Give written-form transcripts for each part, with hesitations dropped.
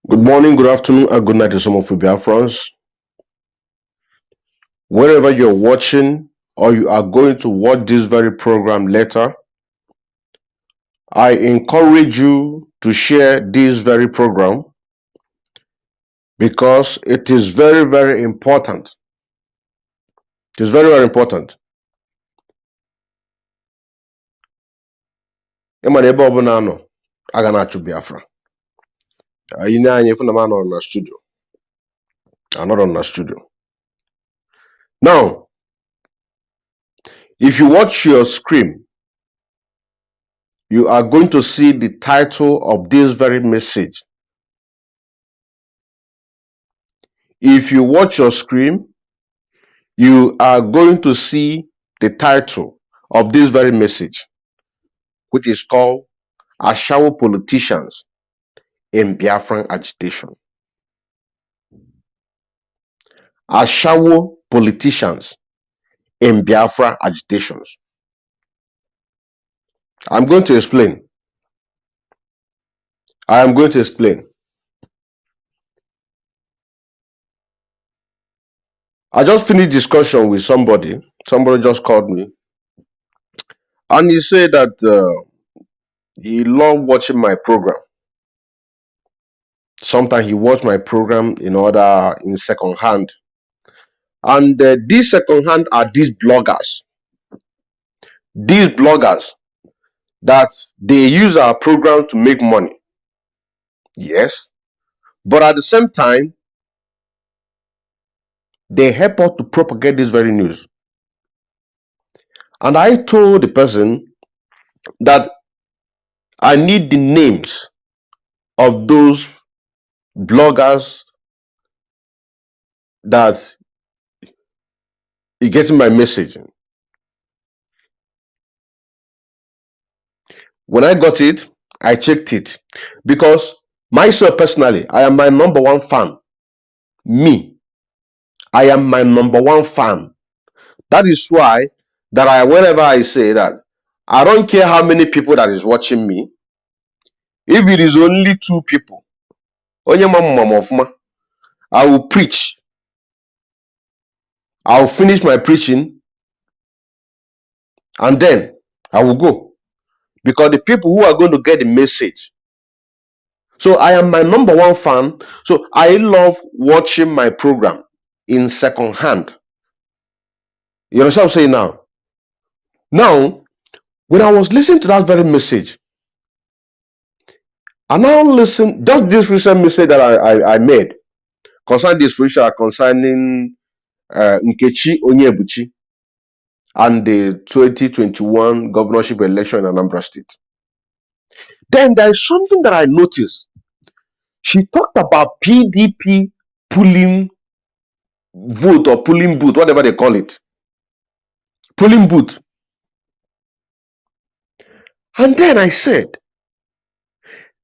Good morning, good afternoon, and good night to some of you Biafrans. Wherever you're watching or you are going to watch this very program later, I encourage you to share this very program because it is very, very important. It is very, very important. Ịma na ebe ọbụla anọ, aga na-achụ Biafra. Anyị na-anya ifu na m anọrọ na studio. Anọrọ na studio. Now, if you watch your screen, you are going to see the title of this very message. If you watch your screen, you are going to see the title of this very message, which is called Ashawo Politicians in Biafran Agitation. Ashawo Politicians in Biafra Agitations. I'm going to explain. I am going to explain. I just finished discussion with somebody. Somebody just called me. And he said that he loved watching my program. Sometimes he watched my program in second hand. And these second hand are these bloggers. These bloggers that they use our program to make money. Yes. But at the same time, they help us to propagate this very news. And I told the person that I need the names of those bloggers that are getting my message. When I got it, I checked it. Because myself personally, I am my number one fan. Me. I am my number one fan. That is why that whenever I say that, I don't care how many people that is watching me. If it is only 2 people, I will preach. I will finish my preaching and then I will go. Because the people who are going to get the message. So I am my number one fan. So I love watching my program in second hand. You understand what I'm saying now? Now, when I was listening to that very message, I now listen, just this recent message that I made concerning the spiritual, concerning Nkechi Onyebuchi and the 2021 governorship election in Anambra State. Then there is something that I noticed. She talked about PDP pulling vote or pulling booth, whatever they call it. Pulling booth. And then I said,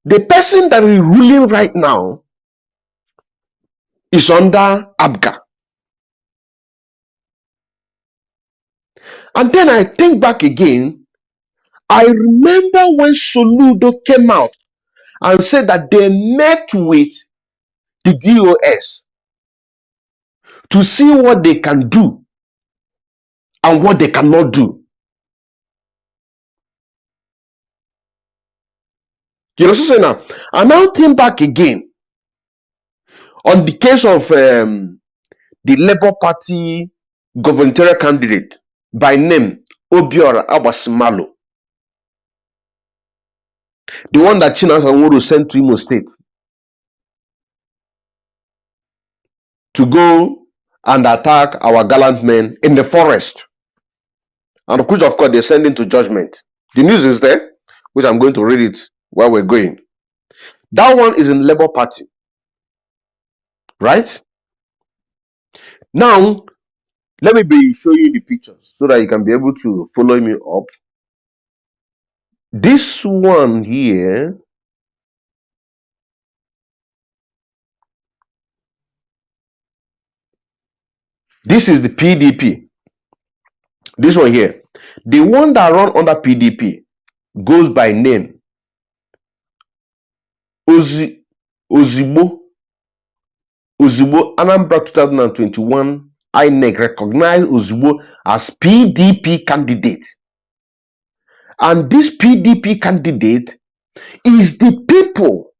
the person that is ruling right now is under Abga. And then I think back again. I remember when Soludo came out and said that they met with the DOS to see what they can do and what they cannot do. You know what I'm saying now? I now think back again on the case of the Labour Party gubernatorial candidate by name Obiora Abasimalo. The one that Chinasa Nwuru sent to Imo State to go and attack our gallant men in the forest. And which of course they send into judgment. The news is there, which I'm going to read it while we're going. That one is in Labour Party. Right? Now, let me show you the pictures so that you can be able to follow me up. This one here this is the PDP. This one here. The one that run under PDP goes by name Ozi ozigbo Anambra 2021 INEC recognized ozigbo as PDP candidate, and this PDP candidate is the people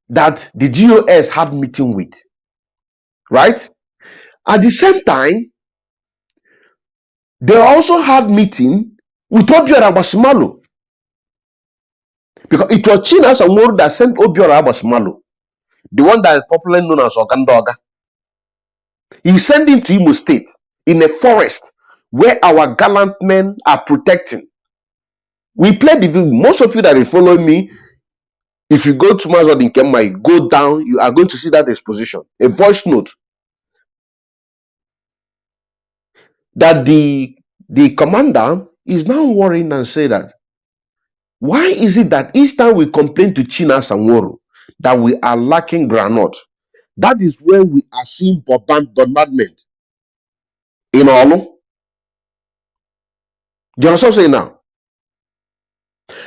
that the GOS had meeting with, right? At the same time, they also had meeting with Obiora Agbasimalu, because it was Chinas and Ward that sent Obiora Agbasimalu, the one that is popularly known as Ogandoga. He sent him to Imo State in a forest where our gallant men are protecting. We played the video. Most of you that are following me, if you go to Mazod in Kemai, go down, you are going to see that exposition, a voice note that the commander is now worrying and say that, why is it that each time we complain to Chinas and Woro that we are lacking granite, that is when we are seeing bombardment in Olu? Do you understand what I'm saying now?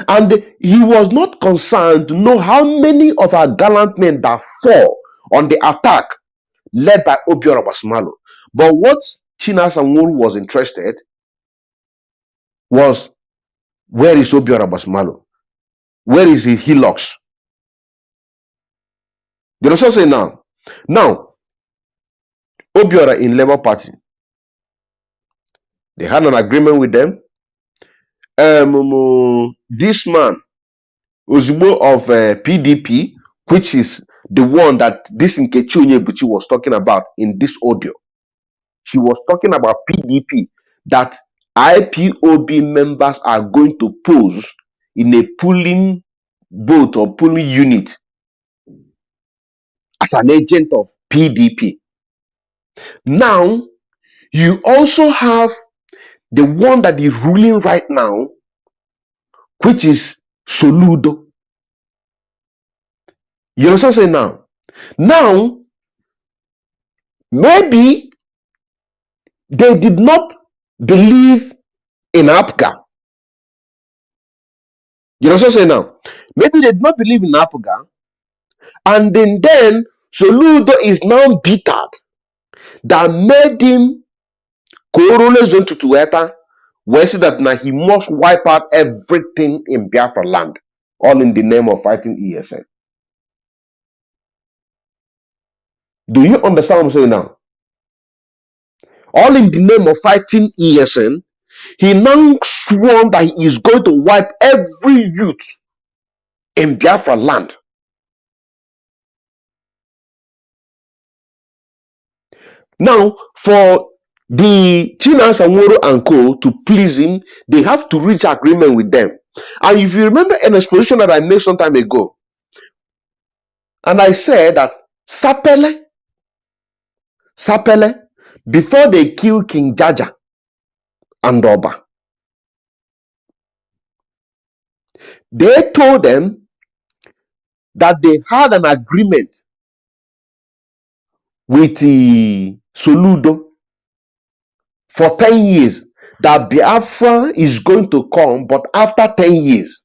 And he was not concerned to know how many of our gallant men that fall on the attack led by Obiora Agbasimalu. But what Chinas and Woro was interested was, where is Obiora Agbasimalu? Where is his Hilux? You know what I'm saying now? Now, Obiora in Labour Party, they had an agreement with them. This man, Ozigbo of PDP, which is the one that this Nkechi Onyebuchi was talking about in this audio. She was talking about PDP, that IPOB members are going to pose in a pooling boat or pooling unit as an agent of PDP. Now, you also have the one that is ruling right now, which is Soludo. You understand what I'm saying now? Now, maybe they did not believe in APGA. You know what I'm saying now? Maybe they did not believe in APGA, and then Soludo is now bitter that made him Korole Zone to Tueta, where see that now he must wipe out everything in Biafra land, all in the name of fighting ESN. Do you understand what I'm saying now? All in the name of fighting ESN, he now sworn that he is going to wipe every youth in Biafra land. Now, for the Chinas and Woro and Co. to please him, they have to reach agreement with them. And if you remember an exposition that I made some time ago, and I said that Sapele, before they kill King Jaja and Oba, they told them that they had an agreement with the Soludo for 10 years, that Biafra is going to come, but after 10 years.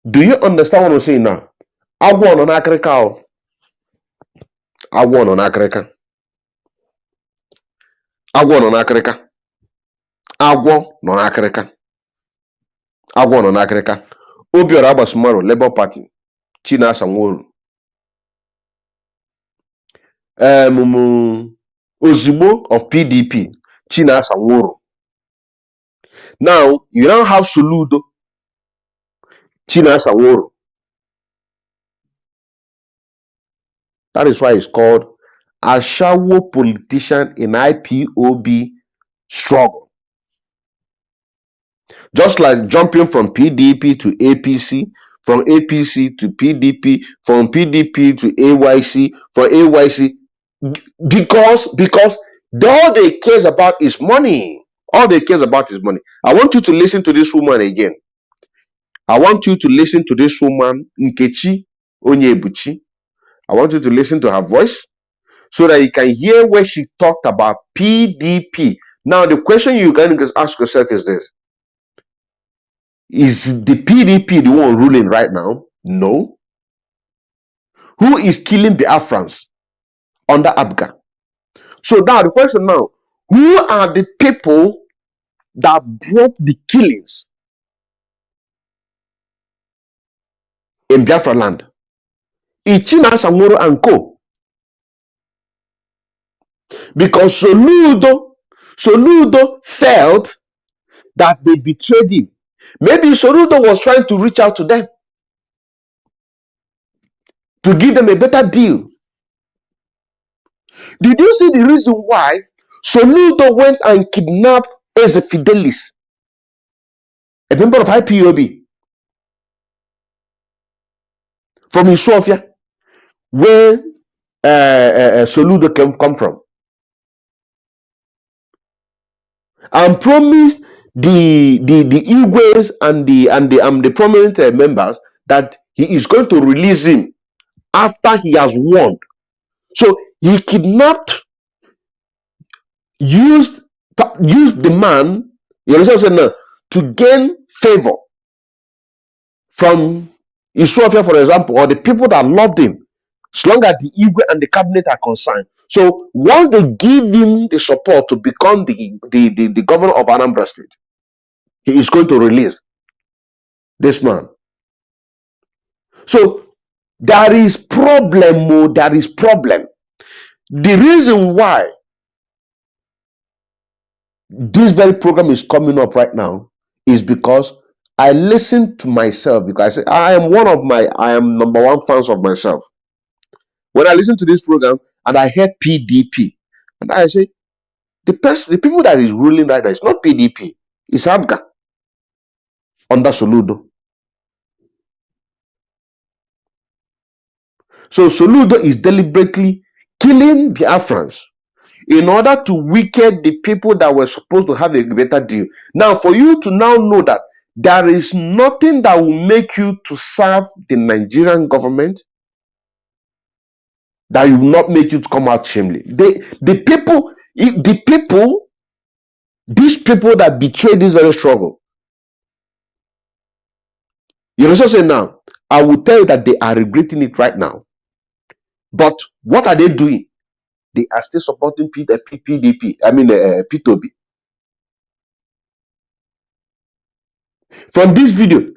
Do you understand what I'm saying now? Agwo no n'akịrịka. Agwo no n'akịrịka. Agwo no n'akịrịka. Agwo no n'akịrịka. Agwo no n'akịrịka. Obiora Agbasimalu, Labour Party, Chinas and Woro. Ozigbo of PDP, Chinas and Woro. Now, you now have Soludo, Chinas and Woro. That is why it's called Ashawo politician in IPOB struggle. Just like jumping from PDP to APC, from APC to PDP, from PDP to AYC, from AYC, because all they cares about is money. All they cares about is money. I want you to listen to this woman again. I want you to listen to this woman, Nkechi Onyebuchi. I want you to listen to her voice so that you can hear where she talked about PDP. Now, the question you can ask yourself is this. Is the PDP the one ruling right now? No. Who is killing Biafrans under Abga? So now the question now, who are the people that brought the killings in Biafra land? Ichina Samoro and Co. Because Soludo felt that they betrayed him. Maybe Soludo was trying to reach out to them to give them a better deal. Did you see the reason why Soludo went and kidnapped Eze Fidelis, a member of IPOB from Isofia, where Soludo come from, and promised the Igwes and the prominent members that he is going to release him after he has won. So he kidnapped, used the man, you understand, now, to gain favor from Isofia, for example, or the people that loved him, as long as the Igwe and the cabinet are concerned. So once they give him the support to become the governor of Anambra State, he is going to release this man. So there is problem, there is problem. The reason why this very program is coming up right now is because I listen to myself, because I say I am number one fans of myself. When I listen to this program and I hear PDP, and I say the people that is ruling right now is not PDP, it's Abga under Soludo. So Soludo is deliberately killing Biafrans in order to weaken the people that were supposed to have a better deal. Now, for you to now know that there is nothing that will make you to serve the Nigerian government, that will not make you to come out shamefully. These people that betray this very struggle, you know, say now, I will tell you that they are regretting it right now. But what are they doing? They are still supporting PDP. I mean, P2B. From this video,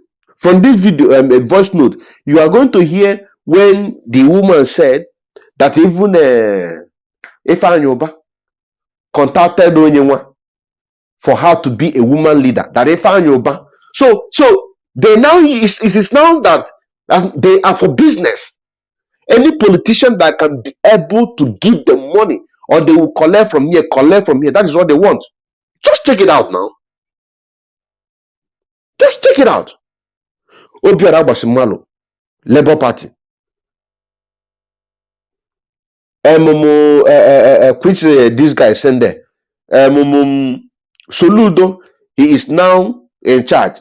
a voice note, you are going to hear when the woman said that even Ifeanyoba contacted Onyenwa for her to be a woman leader. That Ifeanyoba. So they now it is now that they are for business. Any politician that can be able to give them money, or they will collect from here. That is what they want. Just check it out now. Just check it out. Obiora Basimalo, Labour Party. Which this guy sent there. Soludo, he is now in charge.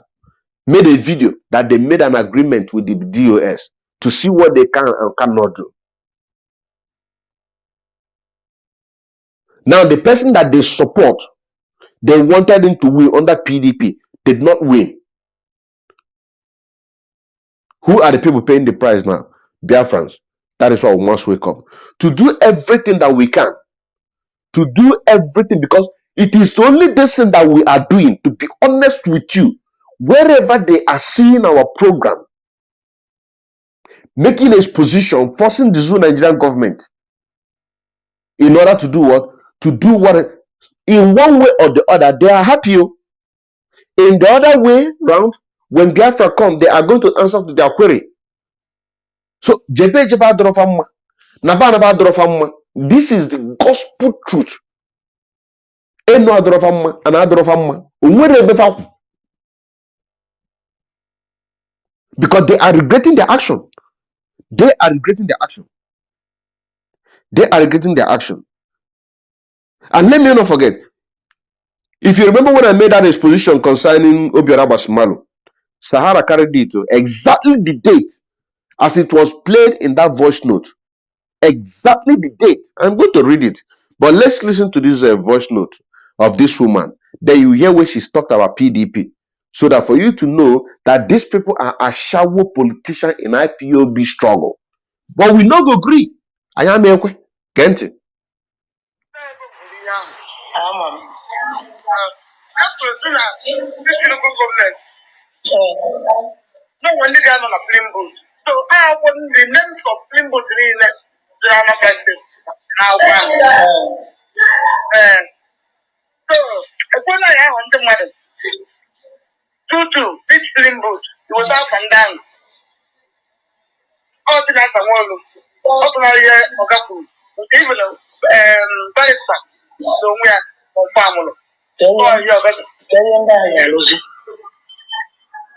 Made a video that they made an agreement with the DOS to see what they can and cannot do. Now, the person that they support, they wanted him to win under PDP, did not win. Who are the people paying the price now? Biafrans. That is why we must wake up. To do everything that we can. To do everything, because it is only this thing that we are doing, to be honest with you. Wherever they are seeing our program, making a position, forcing the Zoo Nigerian government in order to do what? To do what? In one way or the other, they are happy. In the other way round, when Biafra come, they are going to answer to their query. So, this is the gospel truth. Because they are regretting their action. They are regretting their action. They are regretting their action. And let me not forget, if you remember when I made that exposition concerning Obiora Basimalo, Sahara carried it to exactly the date as it was played in that voice note. Exactly the date. I'm going to read it. But let's listen to this voice note of this woman. Then you hear where she's talked about PDP. So that for you to know that these people are Ashawo politicians in IPOB struggle. But we no go agree. I am ekwe. Kent. No one did on a film booth. So I want the names of film booth really now. So when I want the mother, this film booth, it was up and down. All the night I want to open our year or Gapu, even barrister. So we are on family. Oh, you're better.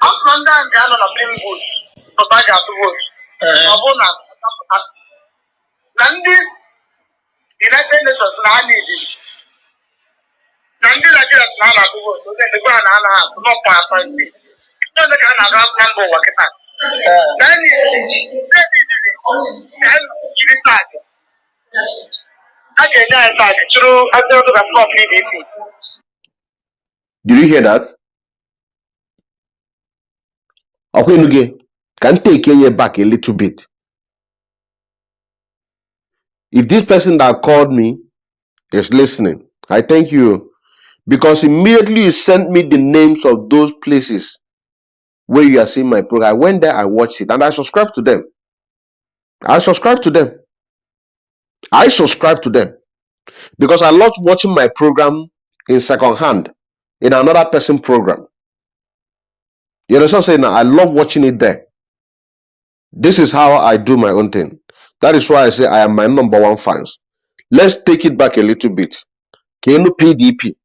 I'm from down the other film booth. So I got to work. Nandi United Nations na need it. Nandi Nigeria na na go so then the go na no pa pa see. No the can na go work it. Then can give it back. Again na back through after the PDP. Did you hear that? Okay, can take Kenya back a little bit. If this person that called me is listening, I thank you. Because immediately you sent me the names of those places where you are seeing my program. I went there, I watched it, and I subscribed to them. I subscribed to them. I subscribed to them. Because I love watching my program in second hand, in another person's program. You understand what I'm saying? Now, I love watching it there. This is how I do my own thing. That is why I say I am my number one fans. Let's take it back a little bit. Kenu PDP.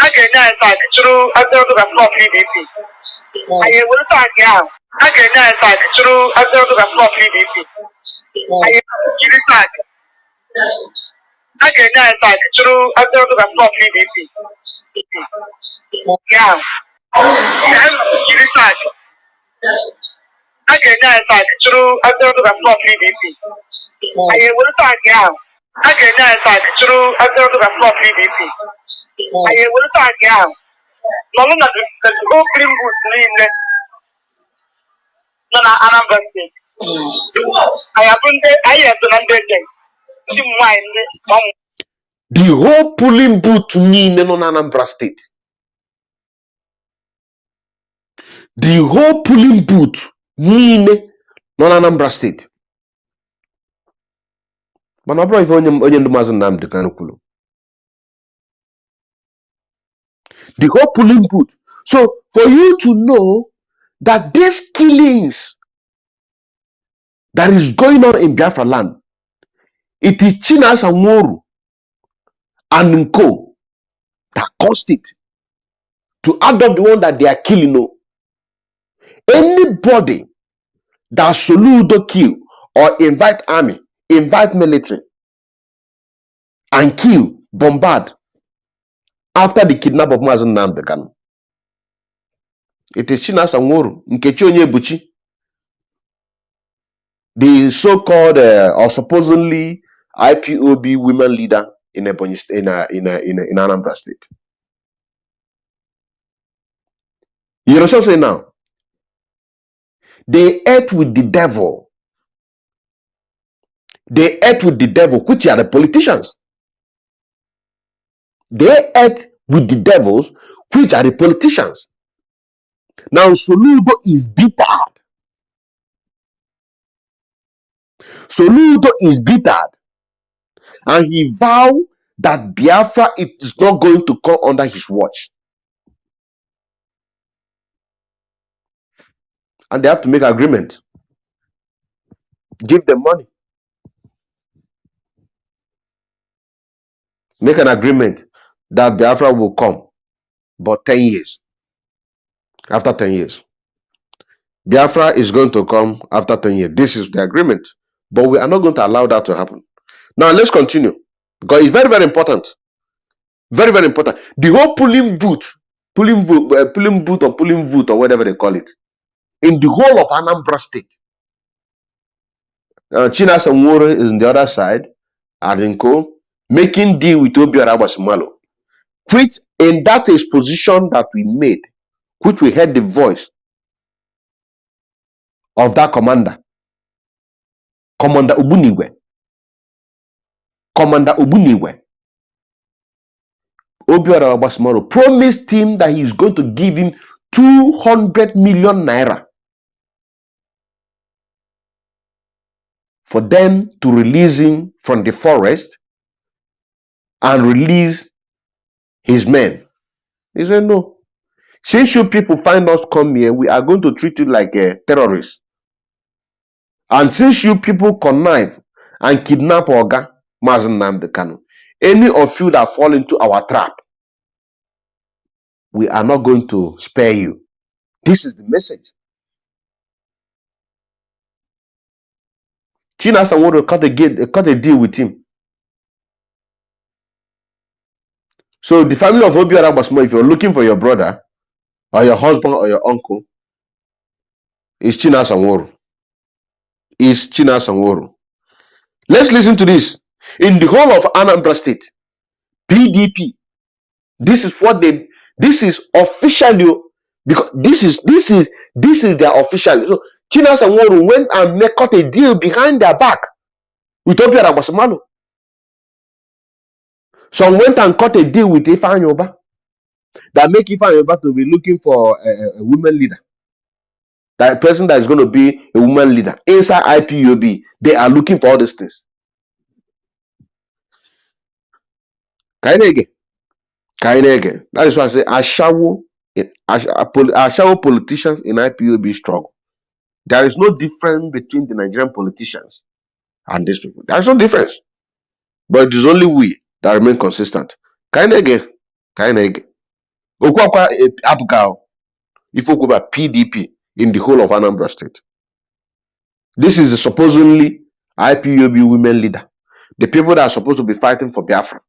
Again, back through after the PDP. I will back now. Again, back through after the PDP. I will give it back. Again, back through after the PDP. Yeah. I will give it back. Again, back through after the PDP. I will back now. Again, back through after the PDP. I will back now. No, no, the opening booth no, Anambra State. I have to understand. The whole polling booth in Anambra State. The whole polling booth in Anambra State. But I'm if onye ndụmazụ Nnamdi Kanu kwuru. The whole polling booth. So for you to know that these killings that is going on in Biafra land, it is Chinasa Nworu and Nko that caused it. To adopt the one that they are killing. No. Anybody that Soludo kill or invite army, invite military, and kill, bombard after the kidnap of Mazen Nnamdi Kanu. It is Chinasa Nworu, Nkechi Onyebuchi, the so-called or supposedly IPOB women leader in Anambra State. You know what I'm saying now? They ate with the devil. They ate with the devil, which are the politicians. They ate with the devils, which are the politicians. Now Soludo is bittered. Soludo is bittered. And he vowed that Biafra is not going to come under his watch. And they have to make agreement. Give them money. Make an agreement that Biafra will come. But 10 years. After 10 years. Biafra is going to come after 10 years. This is the agreement. But we are not going to allow that to happen. Now let's continue. Because it's very, very important. Very, very important. The whole polling booth or whatever they call it, in the whole of Anambra State. Chinasa Nworu is on the other side, Adinko, making deal with Obiora Basimalo, which in that exposition that we made, which we heard the voice of that commander, Commander Obuniwe, Obiora Basimalo promised him that he's going to give him 200 million naira for them to release him from the forest and release his men. He said, no. Since you people find us come here, we are going to treat you like a terrorist. And since you people connive and kidnap Oga Mazen Nnamdi Kanu, any of you that fall into our trap, we are not going to spare you. This is the message. Chinasa want to cut a deal with him. So the family of Obiora Basimalo, if you're looking for your brother or your husband or your uncle, is Chinasa Nworo. Let's listen to this. In the whole of Anambra State, PDP, this is officially, because this is their official. So Chinasa Nworo went and cut a deal behind their back with Obiora Basimalo. Some went and cut a deal with Ifeanyi Uba that make Ifeanyi Uba to be looking for a woman leader. That person that is going to be a woman leader inside IPOB, they are looking for all these things. Kainege. That is why I say Ashawo politicians in IPOB struggle. There is no difference between the Nigerian politicians and these people. There is no difference. But it is only we that remain consistent. Kainege. Okwakwa Apukao. If we go by PDP in the whole of Anambra State. This is the supposedly IPOB women leader. The people that are supposed to be fighting for Biafra.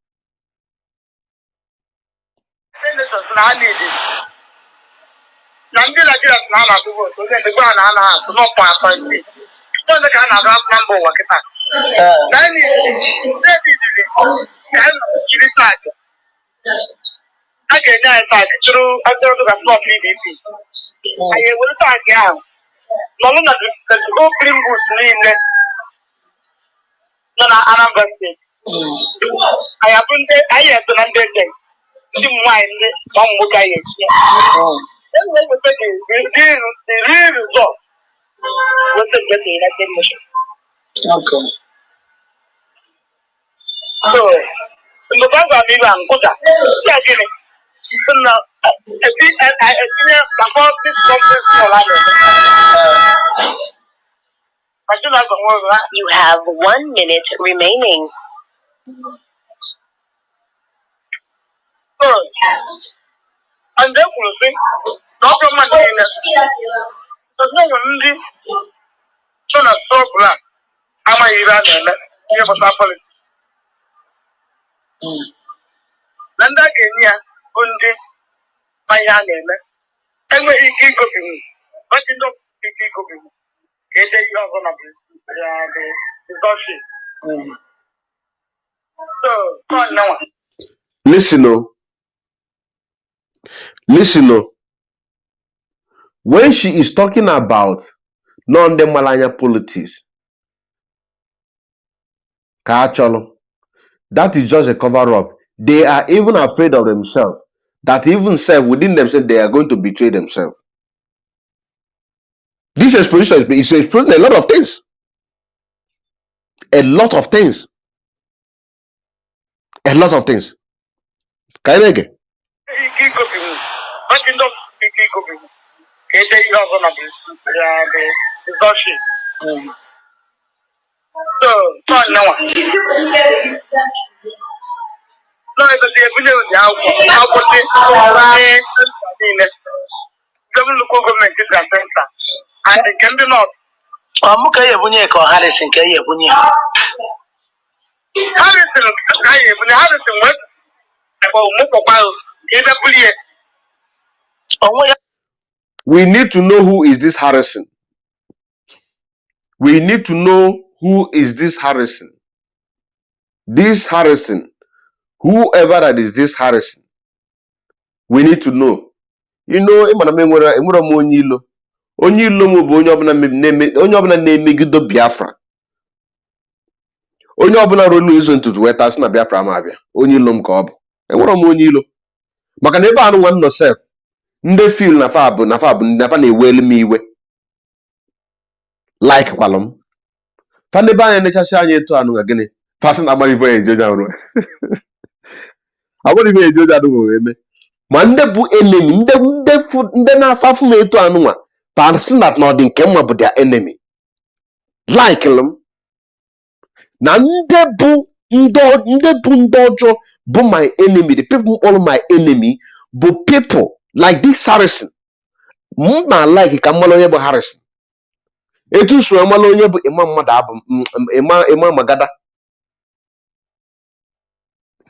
You have 1 minute remaining. And then we'll see. No problem. There's no one so na problem. I'm a Iran. You have a policy. Landa Kenya, Bundi, Mayane, and where he keep cooking. But you don't keep cooking. Get a young one of the so, come on. Listen. When she is talking about non-Malaya politics, that is just a cover-up. They are even afraid of themselves. That even within themselves, they are going to betray themselves. This exposition is exposing a lot of things. A lot of things. Can you get? So, no one. No, because the video how government is a center. And it can be not. Harrison, we need to know who is this Harrison. This Harrison, whoever that is this Harrison, we need to know. You know, onye ilo m bụ onye ọbụla na-emegide Biafra. Onye ọbụla rolu izu ntutu weta sị na Biafra ma abịa. Onye ilo m ka ọ bụ. Enwere m onye ilo. Maka na ebe anụ nwa nọ sef, ndị fil na fa na-ewelu m iwe. Like kwalụ m. Fa n'ebe anya nechasị anya etu anụ nga gịnị. Fasị na agbara ibe ya eji oji arụ. Agbara ibe ya eji oji adụ eme. Ma ndị bụ enemy, ndị na-afafu m etu anụ nwa, fasị na n'ọdị nke mma bụ their enemy. Like m. Na ndị bụ ndị ọjọọ bụ my enemy, the people all my enemy bụ people like this Harrison. M na like ka mmalụ onye bụ Harrison. Etu so mmalụ onye bụ Imam mmadụ abụ Imam Magada.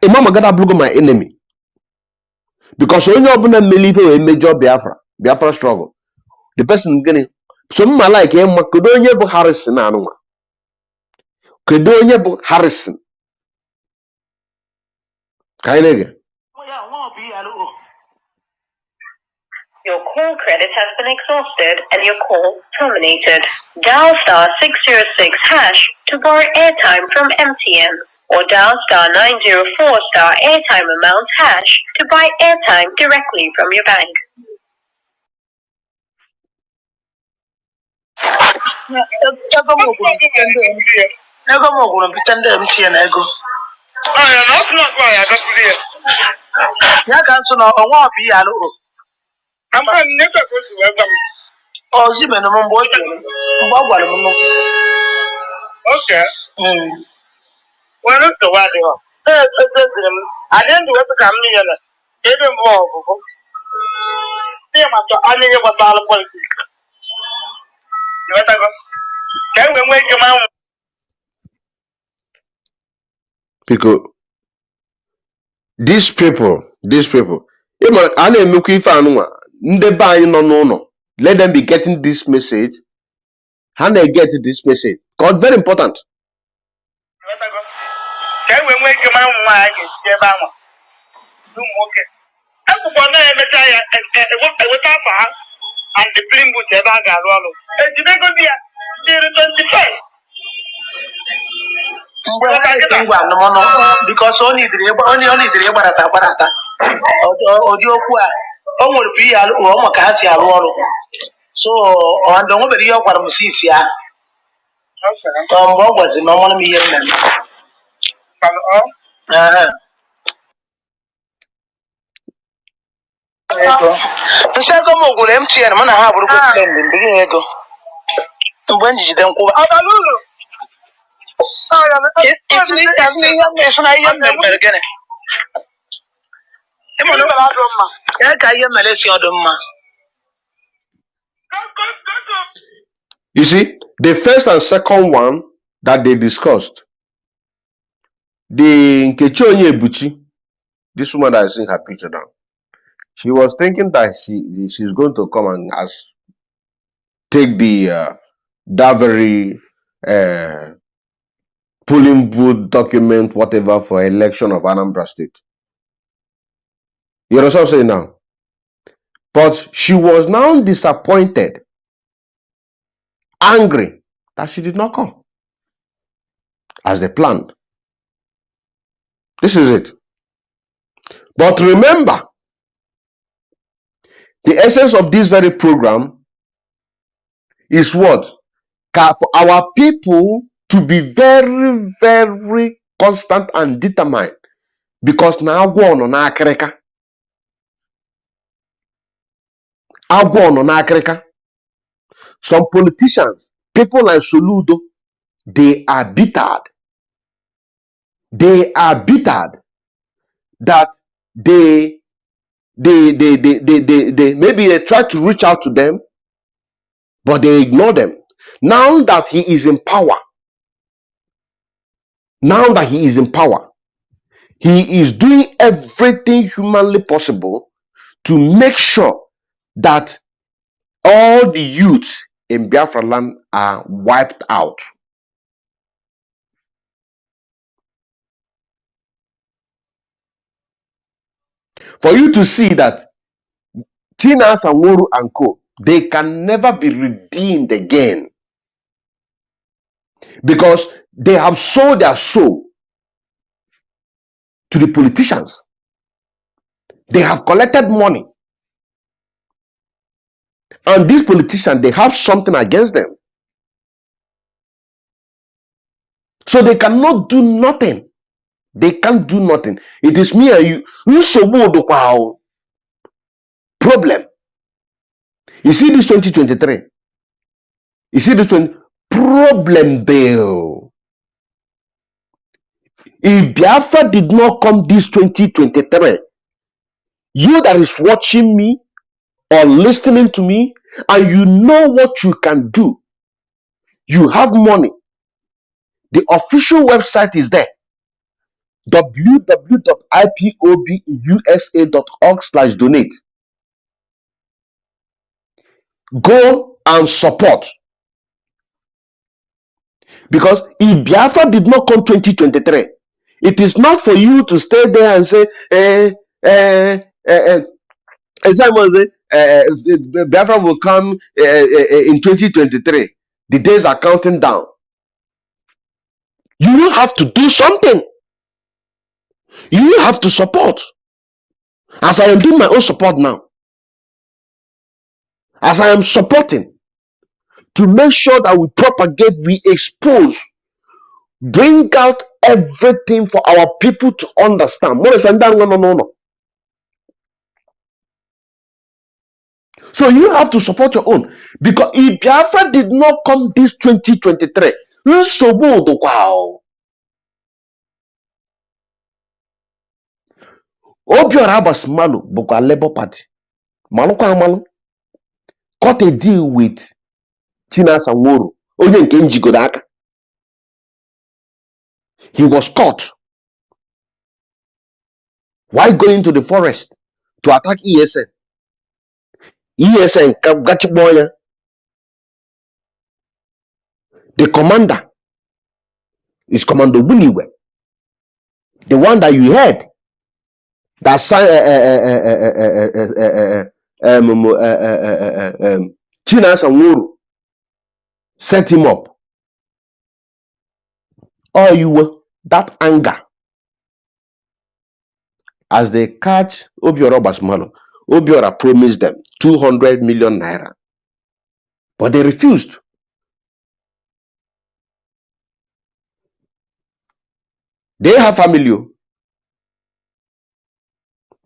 Imam Magada abụgo my enemy. Because onye ọbụla mmeli ife wee mejọ Biafra struggle. The person gịnị? So m ma like ịma kedu onye bụ Harrison anụnwa. Kedu onye bụ Harrison? Ka anyị na-ege. Your call credit has been exhausted and your call terminated. Dial *606# to borrow airtime from MTN or dial *904* airtime amount # to buy airtime directly from your bank. Ego mo gwuru mpite ndị MTN ego. Ya na ọsụ na-akpọ ya agapụrụ ya. Ya ka nsọ na ọnwa ọbụ ihe alụ o. Ama nneka ka o si wee gwa m. Ọ zibenụ m mgbe o jere mgbe ọ gwara m nnukwu. Oke. Nwere nsogbu adịghị. Eziri m adị ndụ wepụ ka m niile na ebe mbụ ọgụgụ. Ihe maka anya ihe gbasara politiks. Ịghọtago? Ka e nwee ike ma Because these people, I na-emekwa ife anụnwa ndị be anyị nọ n'ụlọ, let them be getting this message. Ha na-get this message. God, very important. Ka e nwee ike mara ụmụ nwaanyị ga-esi ebe ahụ ụmụ nwoke akwụkwọ na-emecha ya eweta afọ ha and the billing booth ebe a ga-arụ ọrụ ejidego di ya dịrị 25 mgbe ha ngwa anụmanụ bikọs onye idiri ịgbarata ụdị okwu a o nwere bụ ihe alụ maka ha si arụ ọrụ so ọndụ nwebere ihe ọ gwara m si isi ya mgbe ọ gwazi na ọmụrụ m ihe mmemme nsị ego m gwụrụ MTN m na ha bụrụ gosipendị mgbe ihe ego mgbe m jijide nkwụba You see, the first and second one that they discussed, the Nkechi Onyebuchi, this woman that is in her picture now, she was thinking that she's going to come and take the that very polling booth document, whatever, for election of Anambra State. You understand what I'm saying now? But she was now disappointed, angry that she did not come as they planned. This is it. But remember, the essence of this very program is what? For our people to be very, very constant and determined. Because now agwọ nọ n'akịrịka. Agwọ nọ n'akịrịka. Some politicians, people like Soludo, they are bittered. They are bittered that they maybe they try to reach out to them, but they ignore them. Now that he is in power, he is doing everything humanly possible to make sure that all the youths in Biafra land are wiped out. For you to see that Tina Sanworu and Co, they can never be redeemed again because they have sold their soul to the politicians. They have collected money, and these politicians, they have something against them. So they cannot do nothing. They can't do nothing. It is me and you. Problem. You see this 2023. You see this one problem bill. If Biafra did not come this 2023, you that is watching me or listening to me, and you know what you can do, you have money. The official website is there, www.ipobeusa.org/donate. Go and support. Because if Biafra did not come 2023, it is not for you to stay there and say, Simon say, Biafra will come in 2023. The days are counting down. You will have to do something. You will have to support. As I am doing my own support now, as I am supporting to make sure that we propagate, we expose, bring out everything for our people to understand. No. So you have to support your own. Because if Biafra did not come this 2023, Obiora Abbas Malu bụkwa Labour Party. Malụkwa amalụ. Cut a deal with Tina Sanworu. Onye nke njigoro aka. He was caught. Why going to the forest to attack ESN? ESN gachikpo ya. The commander is Commando Buliwe. The one that you heard that Tina Sanworu set him up. Or you were that anger as they catch Obiora Basmalo. Obiora promised them 200 million naira, but they refused. They have family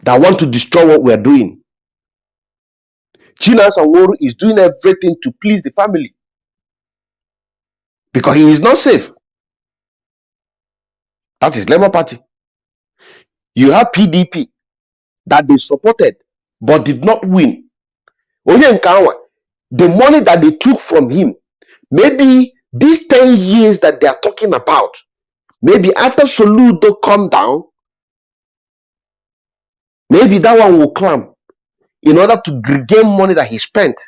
that want to destroy what we are doing. Tina Sanworu is doing everything to please the family because he is not safe. That is Labour Party. You have PDP that they supported but did not win. Onyenkawa, the money that they took from him, maybe these 10 years that they are talking about, maybe after Soludo come down, maybe that one will climb in order to regain money that he spent.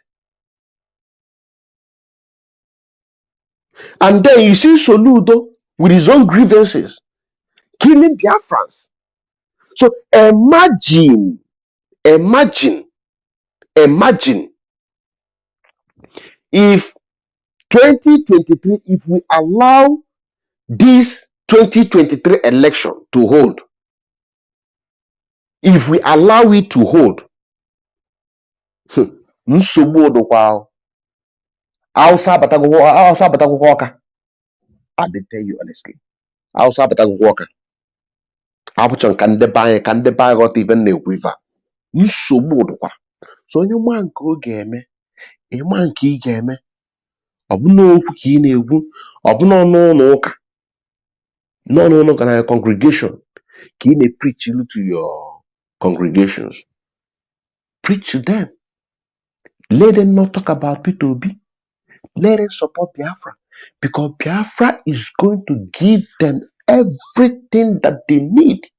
And then you see Soludo with his own grievances, killing Biafrans. So imagine if 2023, if we allow this 2023 election to hold, if we allow it to hold, nsogbu odokwa Hausa abatago Ọka. I did tell you honestly. Hausa abatago Ọka. Abụcha ka ndị be anyị ghọta ibe na-ekwu ife a. Nsogbu odokwa. So onye ma nke ọ ga-eme, ịma nke ị ga-eme. Ọ bụ n'okwu ka ị na-ekwu, ọ bụ n'ụlọ ụka. No, can congregation. Can you preach to your congregations? Preach to them. Let them not talk about P2B. Let them support Biafra. Because Biafra is going to give them everything that they need.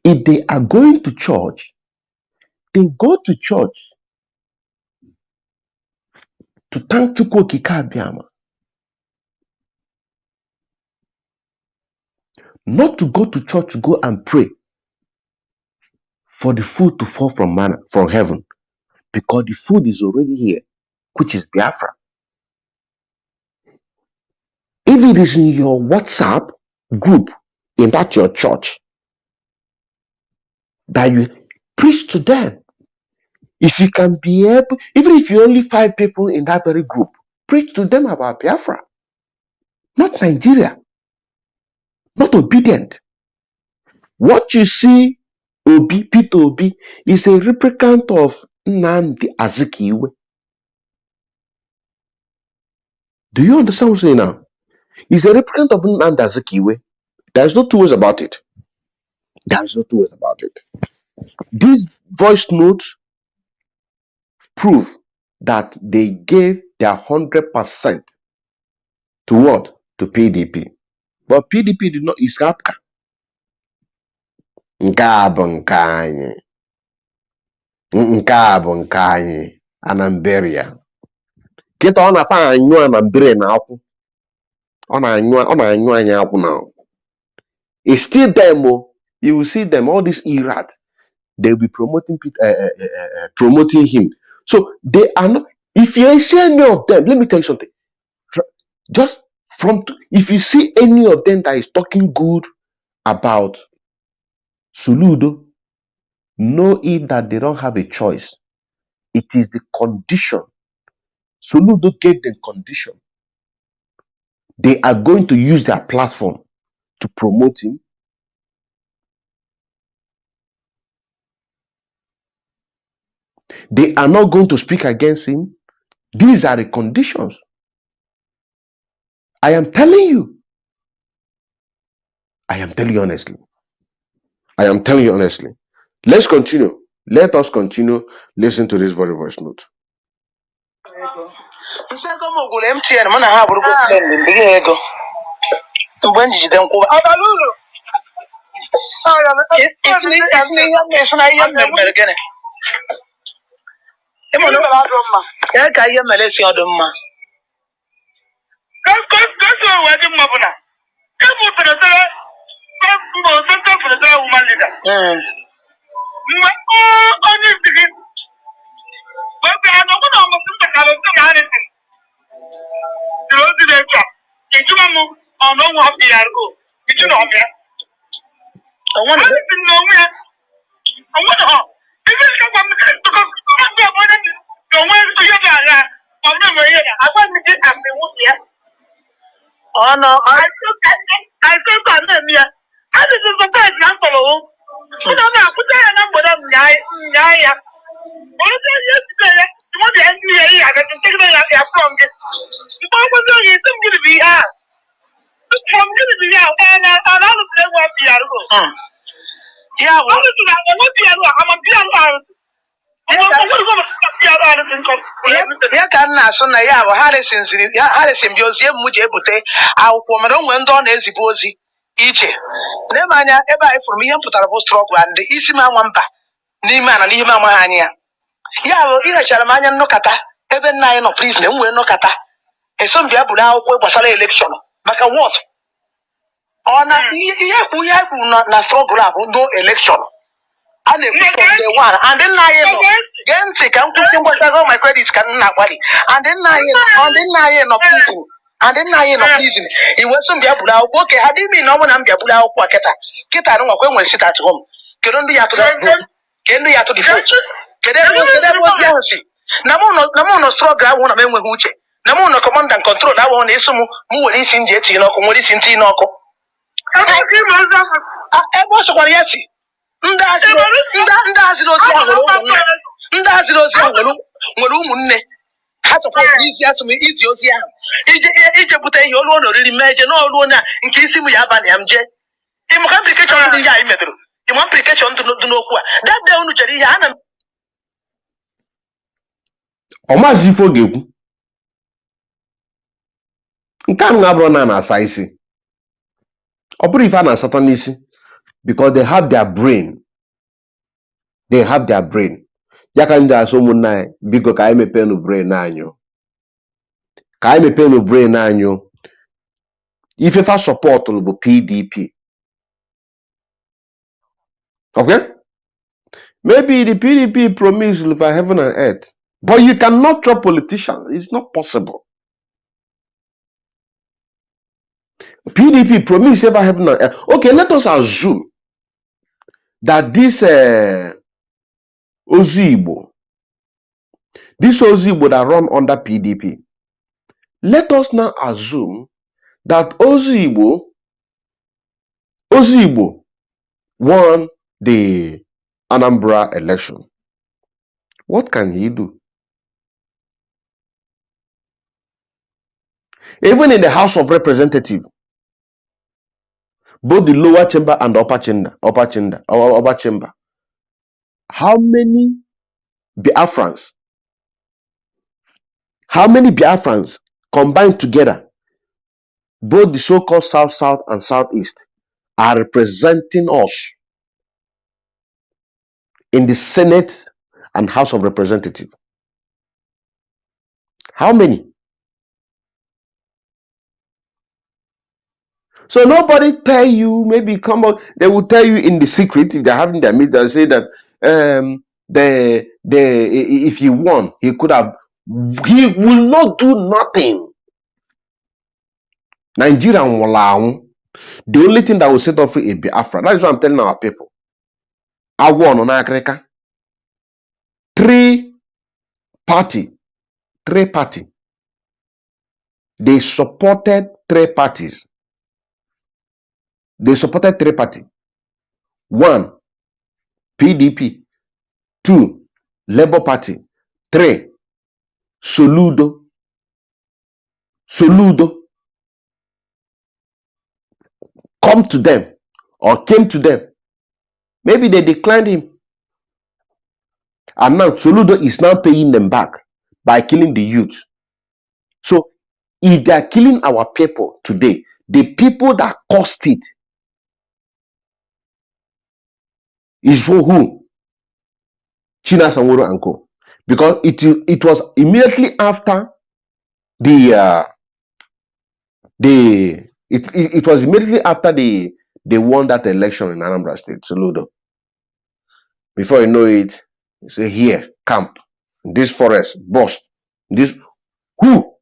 If they are going to church, they go to church to thank Chukwu Okike Abiama. Not to go to church to go and pray for the food to fall from heaven, because the food is already here, which is Biafra. If it is in your WhatsApp group in that your church, that you preach to them. If you can be able, even if you only 5 people in that very group, preach to them about Biafra, not Nigeria, not obedient. What you see, Peter Obi, is a replicant of Nnamdi Azikiwe. Do you understand what I'm saying now? He's a replicant of Nnamdi Azikiwe. There's no two ways about it. There's no two ways about it. These voice notes prove that they gave their 100% to what? To PDP. But PDP did not escape. Nke a bụ nke anyị. Nke a bụ nke anyị. Anambria. Kịta ọ na-ata anyụ Anambria na akwụ. Ọ na-anyụ anyị akwụ now. It's still them. You will see them, all these Irad. They'll be promoting him. So they are not. If you see any of them, let me tell you something. Just if you see any of them that is talking good about Soludo, know it that they don't have a choice. It is the condition. Soludo gave them condition. They are going to use their platform to promote him. They are not going to speak against him. These are the conditions. I am telling you. I am telling you honestly. I am telling you honestly. Let's continue. Let us continue listening to this very voice note. Oh no, I took on them here. I just was surprised not to know. I don't know, put that number of Naya. What is yesterday? What the NPA I got to take it from it. What was doing is going to be out. I'm going to be out, and I don't know what the other. Yeah, what is that? What the other? I'm a piano. Ya ka nna asụ na ya bụ Harrison Josie muje bute akwụkwọ mere onwe ndị ọ na-ezibu ozi iche n'ebe anya ebe anyị fụrụ ihe mpụtara bụ strọgụ and isi m anwa mba n'ime ana n'ihe m amaghị anya ya bụ irechara m anya nnọkọta ebe nna anyị nọ prizin enwee nnọkọta esombi abụrụ akwụkwọ gbasara elekshọn maka wọt ọ na ihe kwuru na strọgụl a bụ no elekshọn a na-ekwu from day one and nna anyị nọ gee ntị ka m kwụsị mgbasara my credit ka nna agbalị and nna anyị nọ prison and nna anyị nọ prison iwe so mbịa bụrụ akwụkwọ oke ha dị ime na ọnwụ na mbịa bụrụ akwụkwọ kịta arụ nwakwa enwere sit at home kedu ndị ya tụrụ vote kedu ebe ozi ahụ si na mụ nọ strọgụ ahụ na m enweghị uche na mụ nọ command and control ahụ na eso m nwere isi ndị etinye n'ọkụ nwere isi ntinye n'ọkụ ebe ọ sọkwara ya si ndị azịrị ozi ahụ nwere ụmụnne ha chọkwa izi asụm izi ozi ahụ ije bute ihe olu na oriri meje na olu na nke isi m ya abalị ya m jee ịmụka mplikeshọn dị ihe anyị medoro ịma mplikeshọn dị n'okwu a dade unu chere ihe ana m ọmazi ifo ga-ekwu nke ahụ ga-abụrụ na na-asa isi ọ bụrụ ife a na-asata n'isi because they have their brain. They have their brain. Ya ka ndị asụ ụmụnna anyị biko ka anyị mepee nu brain anyị. Ka anyị mepee nu brain anyị. Ifefa support bụ PDP. Okay? Maybe the PDP promised for heaven and earth. But you cannot trust politicians. It's not possible. PDP promised for heaven and earth. Okay, let us assume that this Ozigbo that run under PDP, let us now assume that Ozigbo won the Anambra election. What can he do? Even in the House of Representatives, both the lower chamber and the upper chamber, how many Biafrans combined together, both the so-called South and Southeast, are representing us in the Senate and House of Representatives? How many? So nobody tell you, maybe come on, they will tell you in the secret, if they're having their meeting, they'll say that if he won, he will not do nothing. Nigerian will allow. The only thing that will set off free is Biafra. That is what I'm telling our people. I won on Africa. Three party. They supported three parties. One, PDP. Two, Labour Party. Three, Soludo. Came to them. Maybe they declined him. And now Soludo is now paying them back by killing the youth. So if they are killing our people today, the people that caused it is who? China Sanworo and Co. Because it was immediately after it was immediately after they won that election in Anambra State, Soludo. Before you know it, you say here, camp, this forest, bust. This who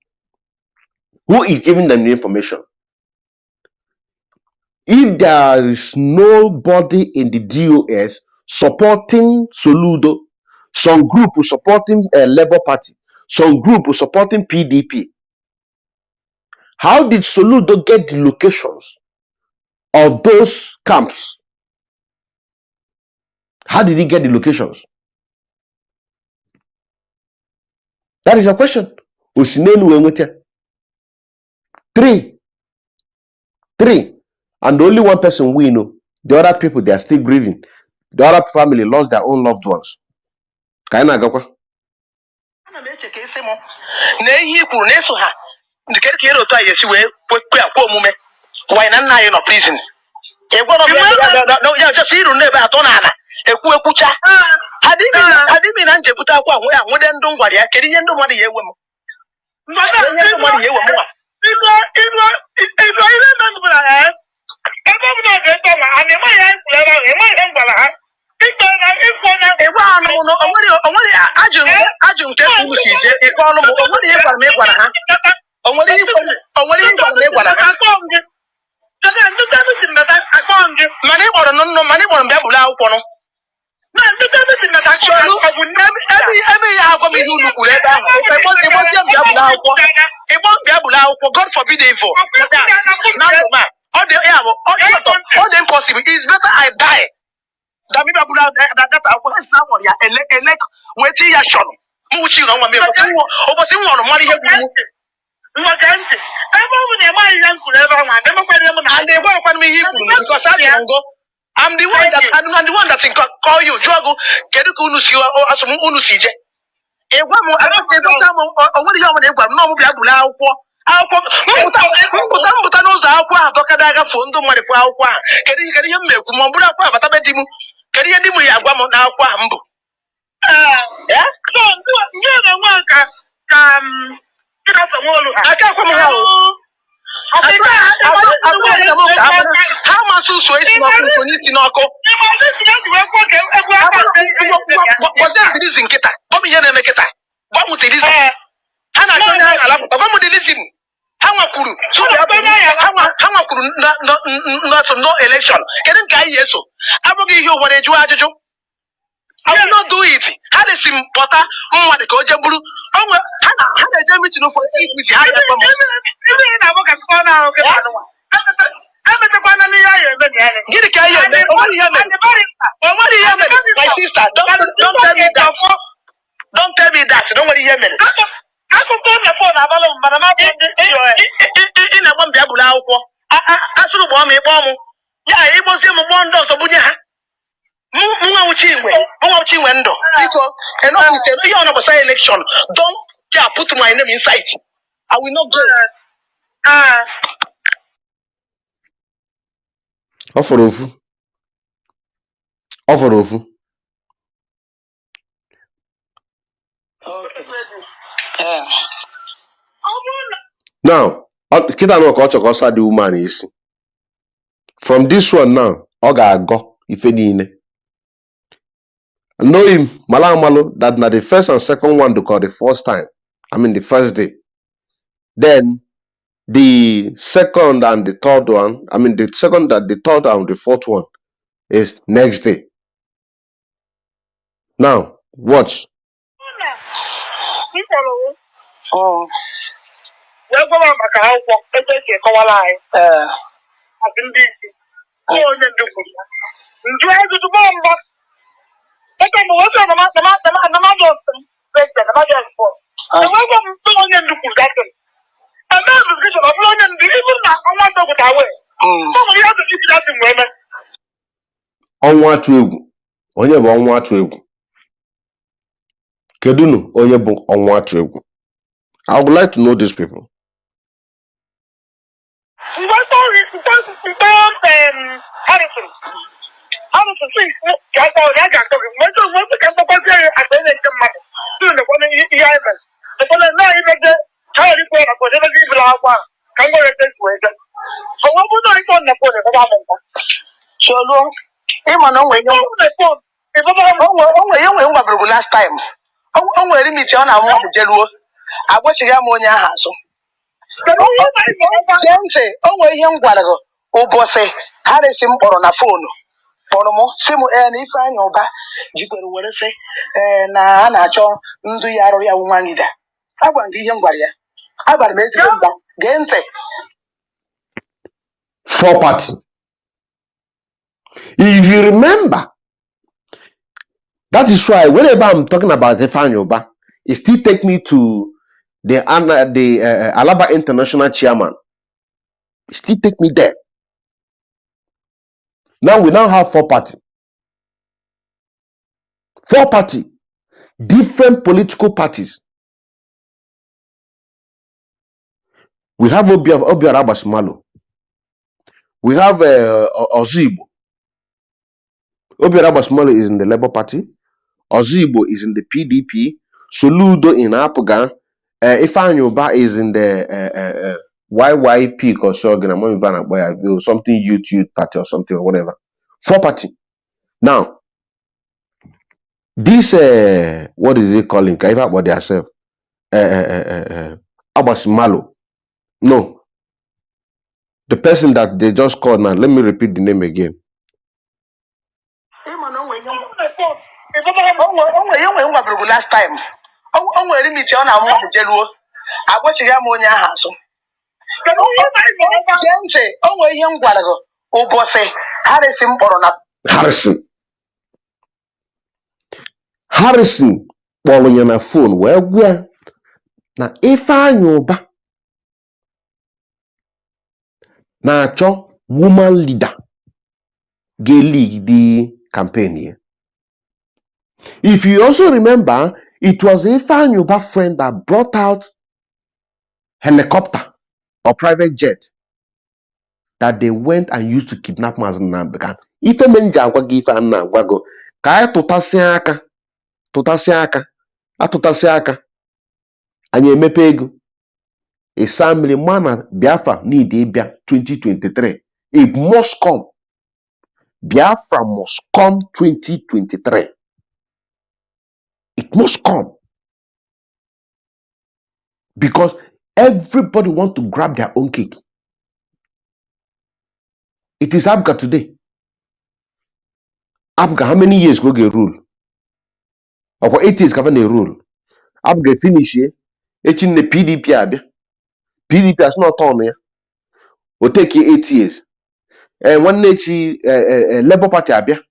is giving them the information? If there is nobody in the DOS supporting Soludo, some group supporting a Labour Party, some group supporting PDP, how did Soludo get the locations of those camps? How did he get the locations? That is a question. Three. And only one person we know. The other people, they are still grieving. The other family lost their own loved ones. God forbid evil. All the impossible. It's better I die. That me that I was now on ya elect waiting ya shon. Muchi no me over see one money here. I'm the one that think call you Jogo get the Unusi or some Unusije. A woman, I don't know what you want to know. How much the reason kita? What me here na kita? What mu the reason? Hana so na ala. What mu the reason? Hanwa kuru. So hanwa kuru no election. Kedu ka yi eso? Abogi ihe owere ju ajụjụ. I will not do it. How does him butter? Oh, the coach blue. Oh, how does them to know for it with the higher from even I work at corner. I'm at the corner. Get a carrier. What do you have? My sister, don't tell me that. Don't tell me that. Don't worry, Yemen. I could call the phone. I'm alone, but I'm not in a one Biabula. I saw bomb a bomb. Yeah, it was him one dose of Bunya. Window. And not you election. Don't put my name inside. I will not go. Offer ofu. Now, kita no ka chọkọ sa the woman is. From this one now, ọ ga-agọ ife niile. Know him, Malamalo, that na the first and second one to call the first time. I mean the first day. Then the second and the third one, I mean the second and the third and the fourth one is next day. Now, watch. Oh. Well, go on, I walk. I take a call line. I've been busy. Oh, then do it. Drive to the bomb. I don't know what's on the matter. President, the matter for. I welcome to London to that. And now the vision of London, even now, I want to go that way. Somebody has to keep that in women. Ọnwa atụ egwu. Onye bụ ọnwa atụ egwu? Kedunu onye bụ ọnwa atụ egwu? I would like to know these people. Harrison, please. I thought I got talking. What's the company at the end of the month? Soon the one in the island. The one that now even the child is going to put every people out. Come on, let's do it. So what was I on the phone? So long. Him on way on the phone. If I'm last time. I'm wearing me on our Jello. I watch a ammonia house. Say, oh, wait, young Guadago. Oh, boss, Harrison or on a phone. Oromo simu ni ifanye oba jikwere were se na na acho nzu ya aro ya woman leader agwa ndi ihe ngwara ya agwara m ezigbo mba gee ntị. Four party. If you remember, that is why whenever I'm talking about Ifeanyi Oba, it still take me to the Alaba International Chairman. It still take me there. Now we now have four party. Four party. Different political parties. We have Obiora Basmalo. We have Ozigbo. Obiora Basmalo is in the Labour Party. Ozigbo is in the PDP. Soludo in Apoga. Ifeanyi Oba is in the YYP or something youth party or something or whatever. Four party. Now, this what is it calling? Can you about themselves? Abasimalo. No. The person that they just called now. Let me repeat the name again. Last time. Oh, wait, me on our Jello. I watch a ammonia house. Say, oh, wait, young Guadago. Oh, boss, Harrison or not. Harrison calling on a phone. Well, now Ifeanyi Oba na achọ woman leader ga-lead the campaign here. If you also remember, it was Ifeanyi Oba friend that brought out helicopter or private jet that they went and used to kidnap Mazi Nnamdi Kanu. Ife menji agwa gị ife na agwago ka anyị tụtasị aka anyị emepe ego ịsa mmiri ma na Biafra need ịbịa 2023. It must come. Biafra must come 2023. It must come. Because everybody wants to grab their own cake. It is Abga today. Abga, how many years go get rule? Or 8 years can they rule? Abga finish here. It's in the PDP abia. PDP has not on here. Will take you 8 years. And one nature Labour Party abia.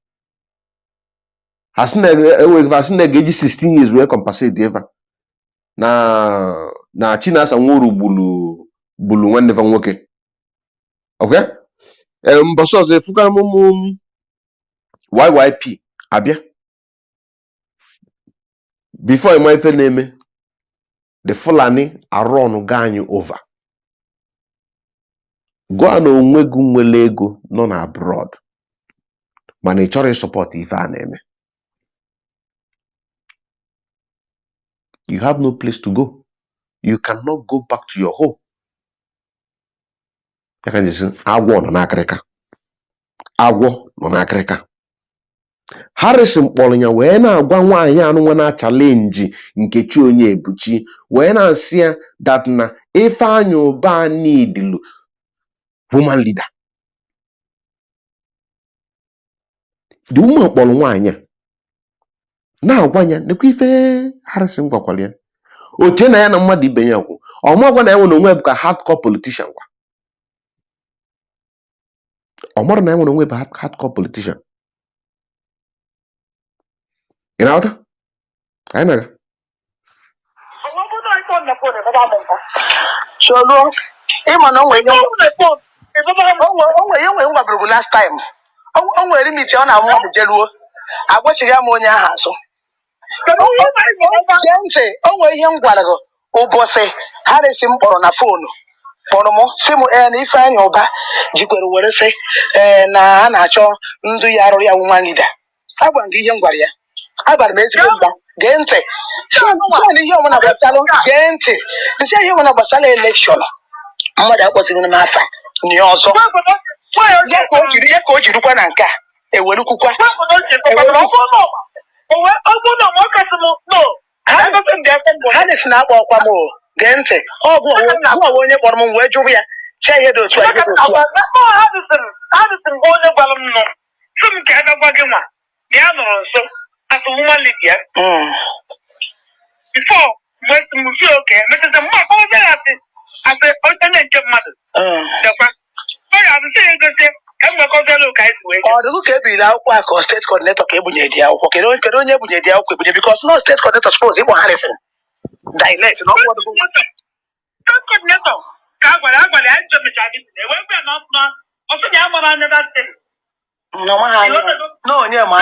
Has not 16 years we compensate ever. Na China sa nwuru bulu nwanne fa nwoke. Okay? Mboso ze fuka mumu YYP abia. Before my name, the Fulani are run ganyu over. Go and onwegu nwele ego nọ abroad. Mana chọrọ support ife a na-eme. You have no place to go. You cannot go back to your home. Ya kan jisi agwọ nọ n'akịrịka. Agwọ nọ n'akịrịka. Harrison kpọrọ ya wee na-agwa nwaanyị anụ nwe na challenge Nkechi Onyebuchi wee na-asị ya that na Ifeanyi Ubah need woman leader. The woman kpọrọ nwaanyị na-agwa ya nekwa ife Harrison gwakwara ya. Oche na ya na mmadụ ibe ya kwụ. Ọmụgwọ na ya nwere onwe bụ ka hardcore politician kwa. Ọmụrụ na ya nwere onwe bụ hardcore politician. Ị na-aghọta? Anyị na-aga. Solo, ịma na onwe ihe ngwabụrụ last time. O nwere limit ọ na-amụ ọdụ jeruo. Agwachighị m onye ahụ azụ. Gee ntị, o nwere ihe m gwara gị ụbọchị Harrison kpọrọ na fonu. Kpọrọ m sị m na Ifeanyi Ubah jikwere were sị na a na-achọ ndụ ya arụrụ ya woman leader. Agwara m gị ihe m gwara ya. Agwara m ezigbo mgba. Gee ntị. Ihe ọbụla gbasara gee ntị. Nsị ihe ọbụla gbasara elekshọn. Mmadụ akpọzighị m afa nye ọzọ. Ya ka o jirikwa na nke a ewerukwukwa. Ha na-esi na-akpọ ọkwa m o. Gee ntị. Ọ bụ onye kpọrọ m wee jụrụ ya. Chee ihe dị otu a. Harrison bụ onye gwara m nọ. Sị m ka agagwa gị nwa. Ya nọrọ nso. As a woman leader. Before, when you feel okay, let us mark all that as a alternate mother. So I am saying that I'm going to look at it. Or the look at me now, state coordinator cable, okay, don't you because no state coordinator suppose it was Harrison. Direct, not what the state coordinator. I just not. Also, the other never said. No, near my.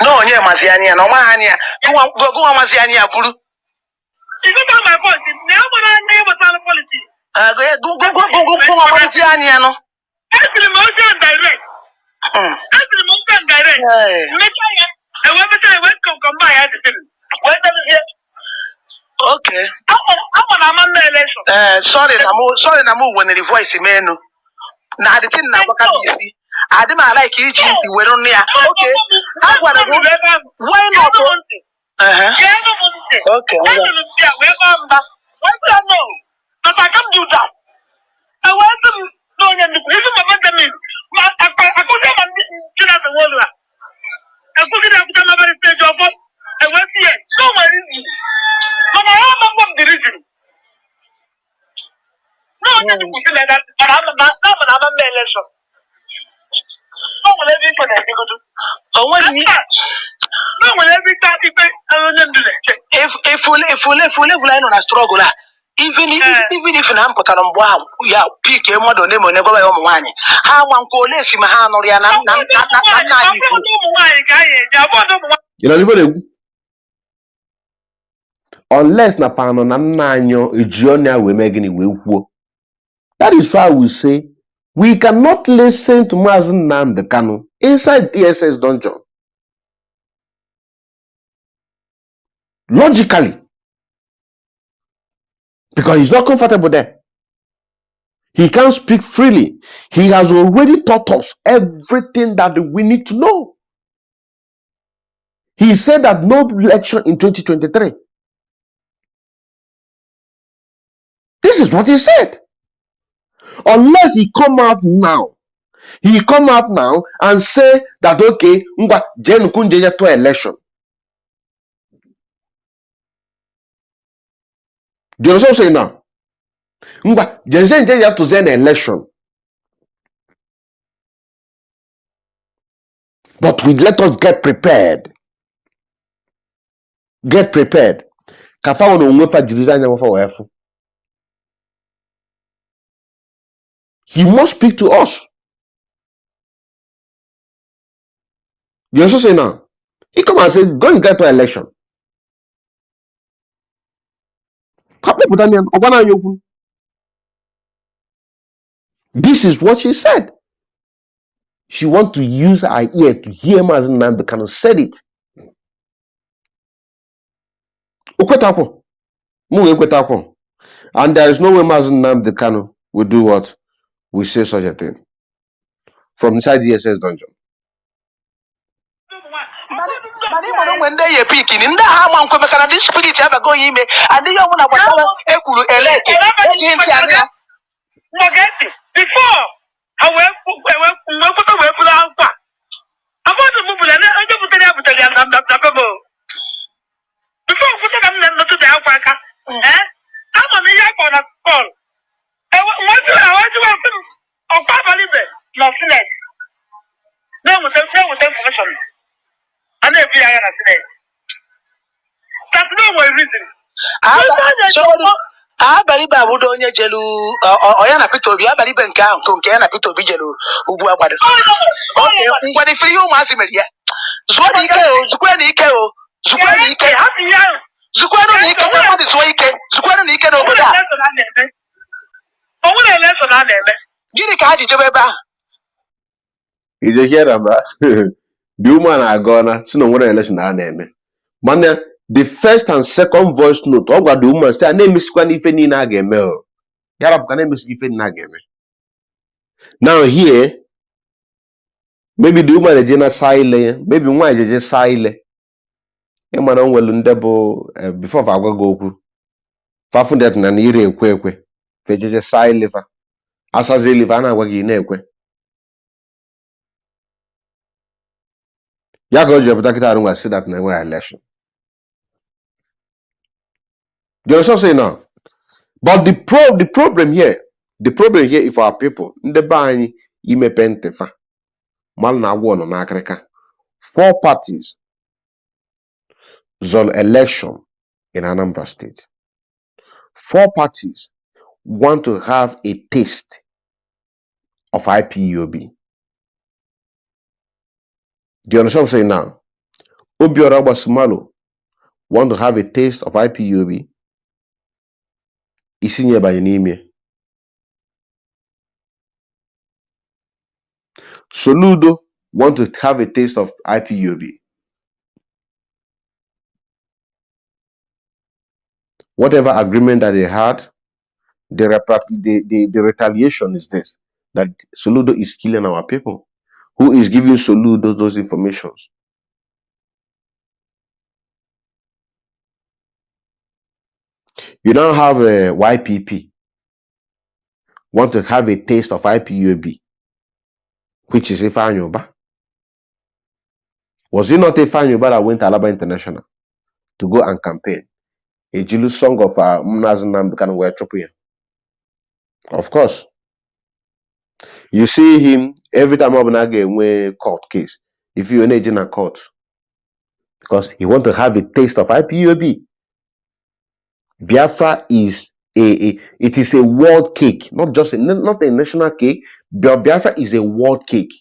No, near Maziania, no mania. Go on Maziania, Bulu. Is it on my voice? Now, when I never saw the policy. Go on Maziania, no. That's the motion direct. That's the motion direct. I went to come by at the time. When does it get? Okay. I'm on a election. Sorry, I'm when the voice man. Now the thing now, what can you see? I didn't like you, we're on there. Okay. Why not? Okay. But I can't do that. I want them knowing the reason about them. I could have the world. I could have done a very stage of what I went here. So many. But I am not the reason. No, I'm not like that. But I'm not an election. If we live on a struggle, even if I'm put on wow, yeah, pick a model name on never one. How one call less in my hand or unless na fano na nanyo ejionia we megini we wo. That is why we say we cannot listen to Mazen Nnamdi Kanu inside DSS dungeon. Logically. Because he's not comfortable there. He can't speak freely. He has already taught us everything that we need to know. He said that no election in 2023. This is what he said. Unless he come out now. He come out now and say that, okay, Jen Kunje to election. Do you understand what I'm saying now? Jen to an election. But let us get prepared. Get prepared. He must speak to us. You also say now. He come and say, go and get to election. This is what she said. She want to use her ear to hear Mazen Nnamdi said it. And there is no way Mazen Nnamdi will do what? We say such a thing. From inside the SS dungeon. When they are picking in the Hamon Commission, this spirit ever go in and the young one about Ekuru elect. Before, I went for Alpha. I want to move and I don't put the before putting them not to the Alpha. I'm on the yak on a call. I want to welcome of Papa Libre, not less. No, with information. And then we are today. That's no way reason. I believe I would only jelu or yana pito be a very bank count to Kiana Pito Bijelu, who were about it. Okay, what if you must be yet? Zuani Keo, Zuquano Nika, what is way? Zuquano Nika over there. Oh, what a lesson on them. Get a card to Weba. You hear them, the woman are gonna, so no one election our name. Man, the first and second voice note, all what the woman say, name is Kwani Feni Nagame. Yarab can name is Ifen Nagame. Now here, maybe the woman is just silent, maybe one is just silent. A man on well undebo before I go. Fafun that na nire ekwe. Fejeje silent. Asaze livana wagi nekwe. Yago Jabata Arunga said that never election. You also say now. But the problem here is for our people. The bani ime pentefa. Mal na wono na Africa. 4 parties zone election in Anambra State. 4 parties want to have a taste of IPOB. Do you understand what I'm saying now? Obiora Basumalo want to have a taste of IPOB. Isinye Bayanime. Soludo want to have a taste of IPOB. Whatever agreement that they had, the retaliation is this, that Soludo is killing our people. Who is giving Soludo those informations? You now have a YPP want to have a taste of IPOB, which is Ifanyoba. Was it not Ifanyoba that went to Alaba International to go and campaign? A Jilu song of Mnazanam can wear Chopuya. Of course. You see him every time Obnage win court case. If you're an agent in court, because he want to have a taste of IPOB. Biafra is it is a world cake, not a national cake. But Biafra is a world cake.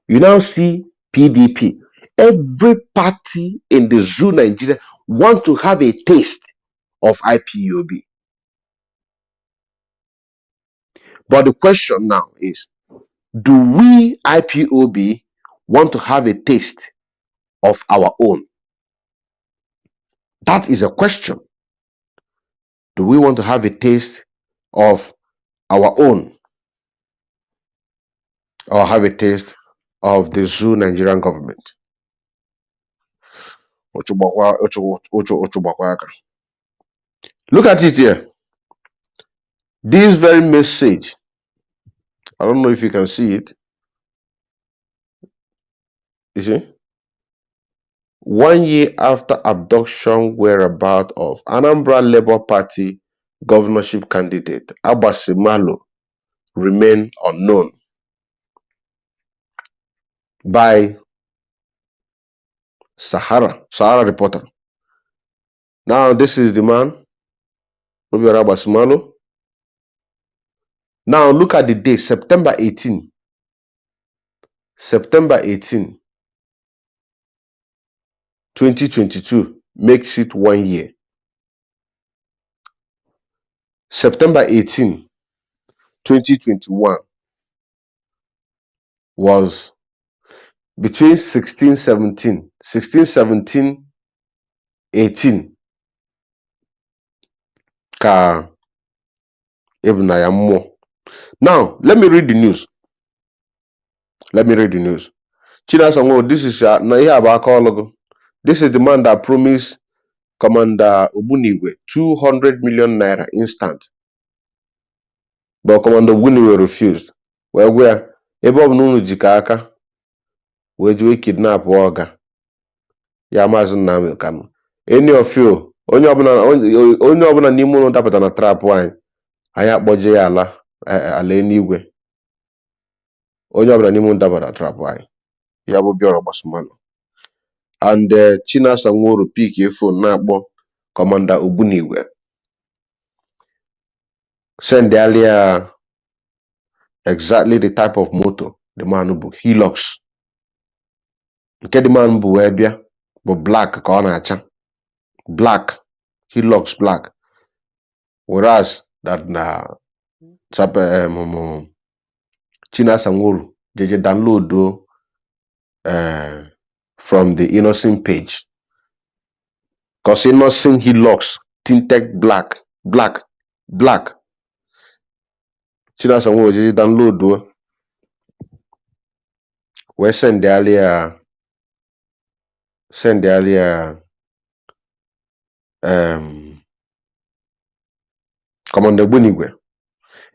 You now see PDP. Every party in the zoo Nigeria want to have a taste of IPOB. But the question now is, do we IPOB want to have a taste of our own? That is a question. Do we want to have a taste of our own, or have a taste of the zoo Nigerian government. Look at it here. This very message, I don't know if you can see it. You see? 1 year after abduction whereabout of Anambra Labour Party governorship candidate Abasimalo remain unknown by Sahara reporter. Now this is the man, Abasimalo. Now look at the day, September 18, 2022 makes it 1 year. September 18, 2021 was between 1617, 18 ka ebuna ya mmụọ. Now let me read the news. Chinasanwo, this is na ihe aba aka ọlụgụ. This is the man that promised Commander Ogbunigwe 200 million naira instant, but Commander Ogbunigwe refused. Well, where ebe ọbụna unu jikọ aka wee jiwe kidnap ọga ya Maazị Nnamdi Kanu. Any of you, onye ọbụla n'ime unu dapụta na trap anyị akpọje ya ala eluigwe. Onye ọbụla n'ime unu dapụta na trap anyị ya bụ Biafra Abasimalo. And Chinasa Nworu pick a phone na-akpọ Commander Ogbunigwe. Send earlier exactly the type of motor the man book. Hilux. Nke the man bụ wee bịa bụ black ka ọ na-acha. Black. Hilux black. Whereas that na Chinasa Nworu jeje download from the Innocent page. Because Innocent Hilux tinted black. Chinasa Nworu jeje download we send earlier Commander Ogbunigwe.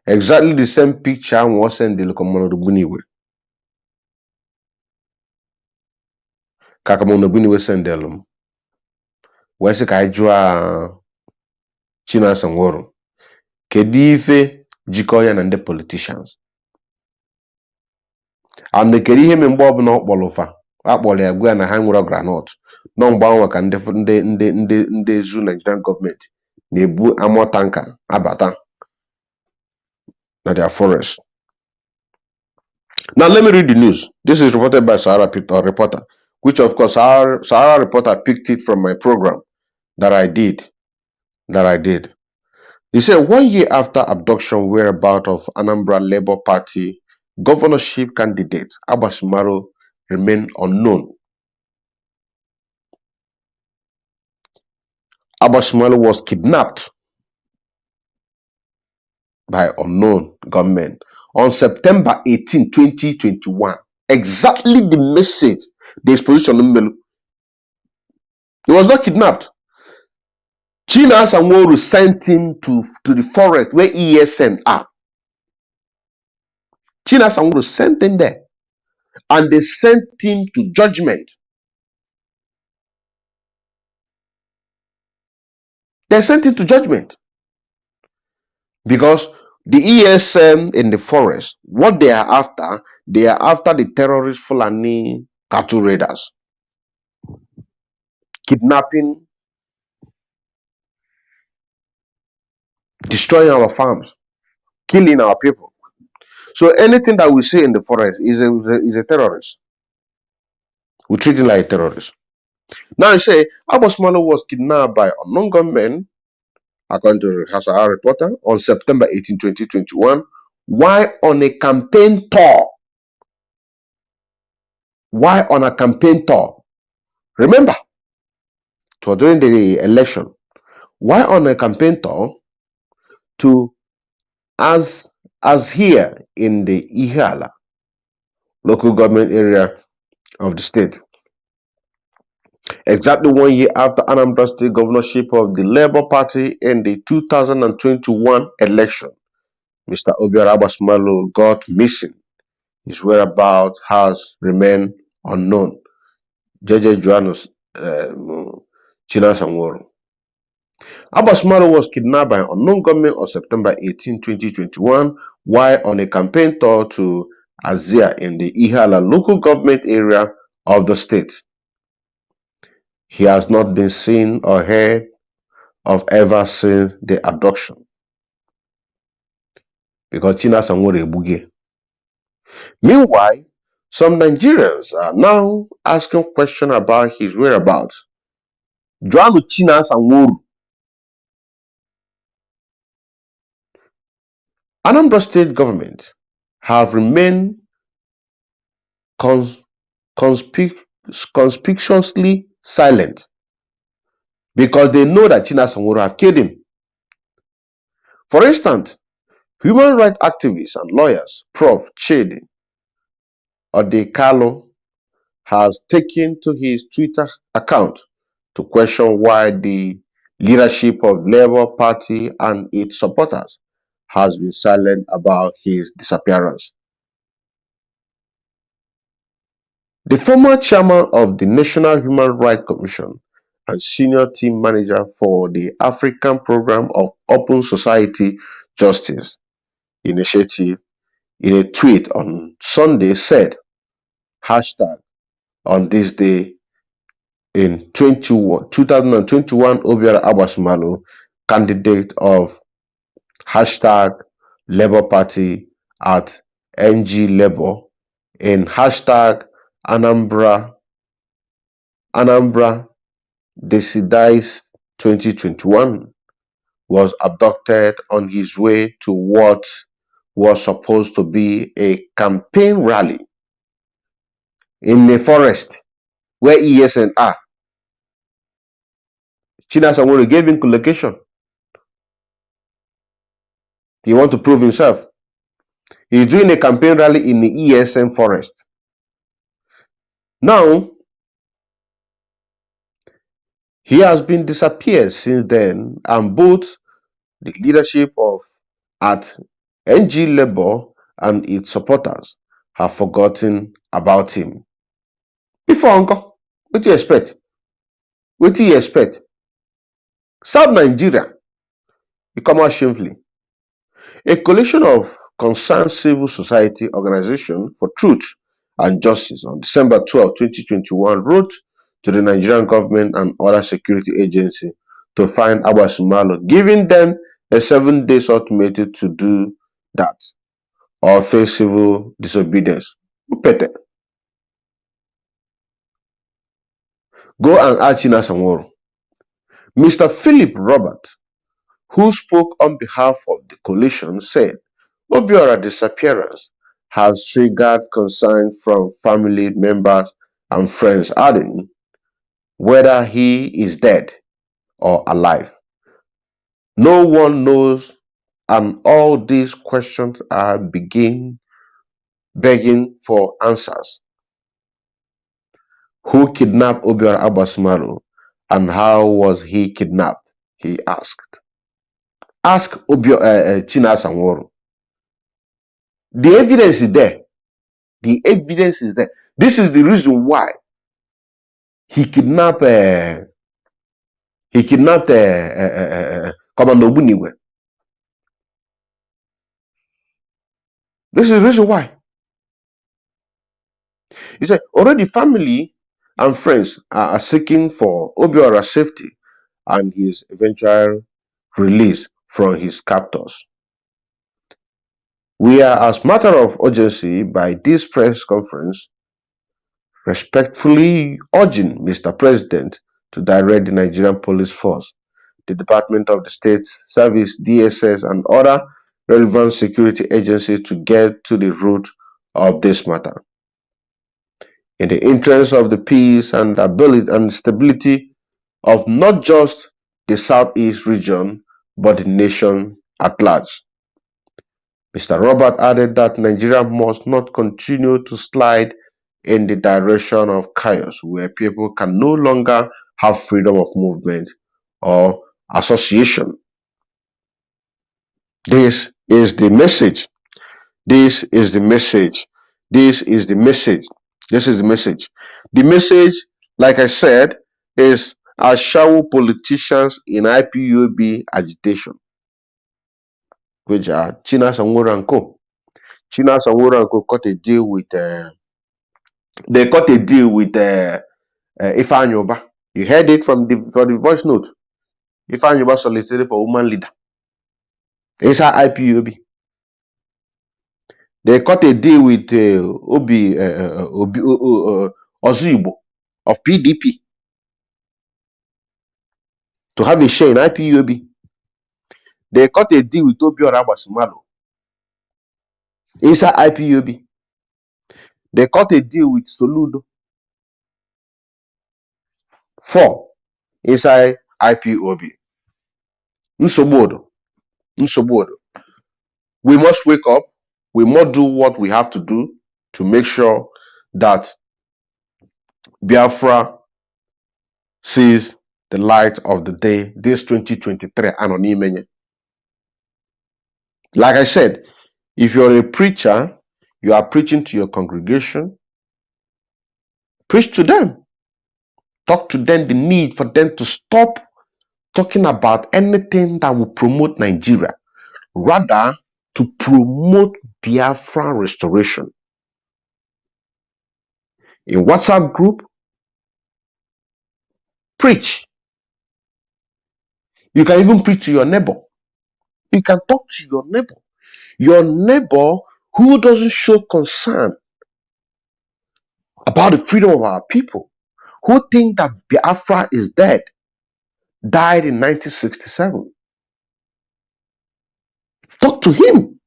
Exactly the same picture was sent the Commander Ogbunigwe. Ka Commander Ogbunigwe send them. We say ka jua Chinasa Nworu. Kedu ife jikọ ya na ndị politicians. And kedu ihe mgbe ọbụla ọkpọlụfa akpọrọ ya gwa na ha nwere granọt nọ mgbe ahụ ka ndị zoo Nigerian government na-ebu amọ tanka abata na their forest. Now let me read the news. This is reported by Sahara reporter, which of course Sahara reporter picked it from my program that I did. He said 1 year after abduction whereabout of Anambra Labour Party governorship candidate Abasimalo remain unknown. Abasimalo was kidnapped by unknown gunmen on September 18, 2021. Exactly the message, the exposition of Melu. He was not kidnapped. Chinasa Nworu sent him to the forest where ESN are. Chinasa Nworu sent him there. And they sent him to judgment. They sent him to judgment. Because the ESN in the forest, what they are after the terrorist Fulani cattle raiders. Kidnapping, destroying our farms, killing our people. So anything that we see in the forest is a terrorist. We treat him like a terrorist. Now you say Abasimalo was kidnapped by unknown gunmen, according to Sahara reporter, on September 18, 2021, while on a campaign tour. Remember, it was during the election. While on a campaign tour to As here in the Ihiala local government area of the state, exactly 1 year after Anambra State governorship of the Labour Party in the 2021 election, Mr. Obiora Agbasmalo got missing. His whereabouts has remained unknown. JJ Joannes Chinasanworo. Agbasmalo was kidnapped by an unknown gunman on September 18, 2021, while on a campaign tour to Azia in the Ihiala local government area of the state. He has not been seen or heard of ever since the abduction, because Chinasanworo Ebuge. Meanwhile, some Nigerians are now asking questions about his whereabouts. Joanu Chinasanworo. Anambra State government have remained conspicuously silent because they know that Chinasanworo have killed him. For instance, human rights activists and lawyers Prof. Chidi Odekalo has taken to his Twitter account to question why the leadership of Labour Party and its supporters has been silent about his disappearance. The former chairman of the National Human Rights Commission and senior team manager for the African Program of Open Society Justice Initiative in a tweet on Sunday said, hashtag on this day in 2021 Obiora Agbasmalo, candidate of hashtag Labour Party at NG Labour in hashtag Anambra Decidies 2021, was abducted on his way to what was supposed to be a campaign rally in a forest where ESN are. Chinasanworo gave him location. He wants to prove himself. He's doing a campaign rally in the ESN forest. Now, he has been disappeared since then, and both the leadership of at NG Labour and its supporters have forgotten about him. Before uncle, what do you expect? What do you expect? South Nigeria become out shamefully. A coalition of concerned civil society organizations for truth and justice on December 12, 2021 wrote to the Nigerian government and other security agencies to find Agbasmalo, giving them a 7-day ultimatum to do that or face civil disobedience. Go and ask Chinasanworo. Mr. Philip Robert, who spoke on behalf of the coalition, said Obiora's disappearance has triggered concern from family members and friends, adding, whether he is dead or alive, no one knows, and all these questions are begging for answers. Who kidnapped Obiora Agbasmalo and how was he kidnapped? He asked. Ask Chinasanworo. The evidence is there. The evidence is there. This is the reason why he kidnapped Commander Buniwe. This is the reason why. He said already family and friends are seeking for Obiora's safety and his eventual release from his captors. We are, as matter of urgency, by this press conference, respectfully urging Mr. President to direct the Nigerian Police Force, the Department of the State Service, DSS, and other relevant security agencies to get to the root of this matter. In the interest of the peace and ability and stability of not just the Southeast region, but the nation at large. Mr. Robert added that Nigeria must not continue to slide in the direction of chaos where people can no longer have freedom of movement or association. This is the message. This is the message. This is the message. This is the message. The message, like I said, is Ashawo politicians in IPOB agitation, which are Chinas and Co. Chinas and Co cut a deal with they cut a deal with Ifeanyi. You heard it from the voice note. Ifeanyi solicited for woman leader. It's our IPOB. They cut a deal with Ozigbo of PDP to have a share in IPOB. They cut a deal with Obiora Basimalo. It's our IPOB. They cut a deal with Soludo. 4 inside IPOB. Nsobodo. We must wake up. We must do what we have to do to make sure that Biafra sees the light of the day this 2023. Like I said, if you're a preacher, you are preaching to your congregation, preach to them. Talk to them the need for them to stop talking about anything that will promote Nigeria, rather to promote Biafra restoration. In WhatsApp group, preach. You can even preach to your neighbor. You can talk to your neighbor. Your neighbor who doesn't show concern about the freedom of our people, who think that Biafra is dead, died in 1967. Talk to him.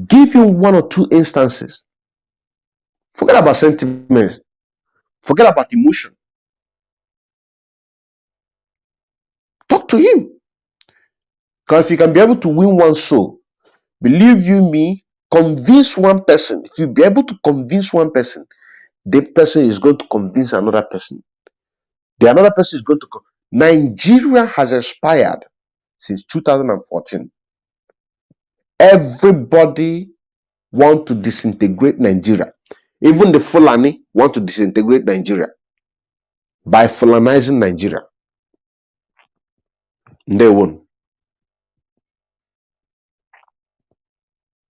Give him 1 or 2 instances. Forget about sentiments. Forget about emotion. Talk to him. Because if you can be able to win one soul, believe you me, convince one person. If you be able to convince one person, the person is going to convince another person. The another person is going to... Nigeria has expired since 2014. Everybody want to disintegrate Nigeria. Even the Fulani want to disintegrate Nigeria by Fulanizing Nigeria. They won.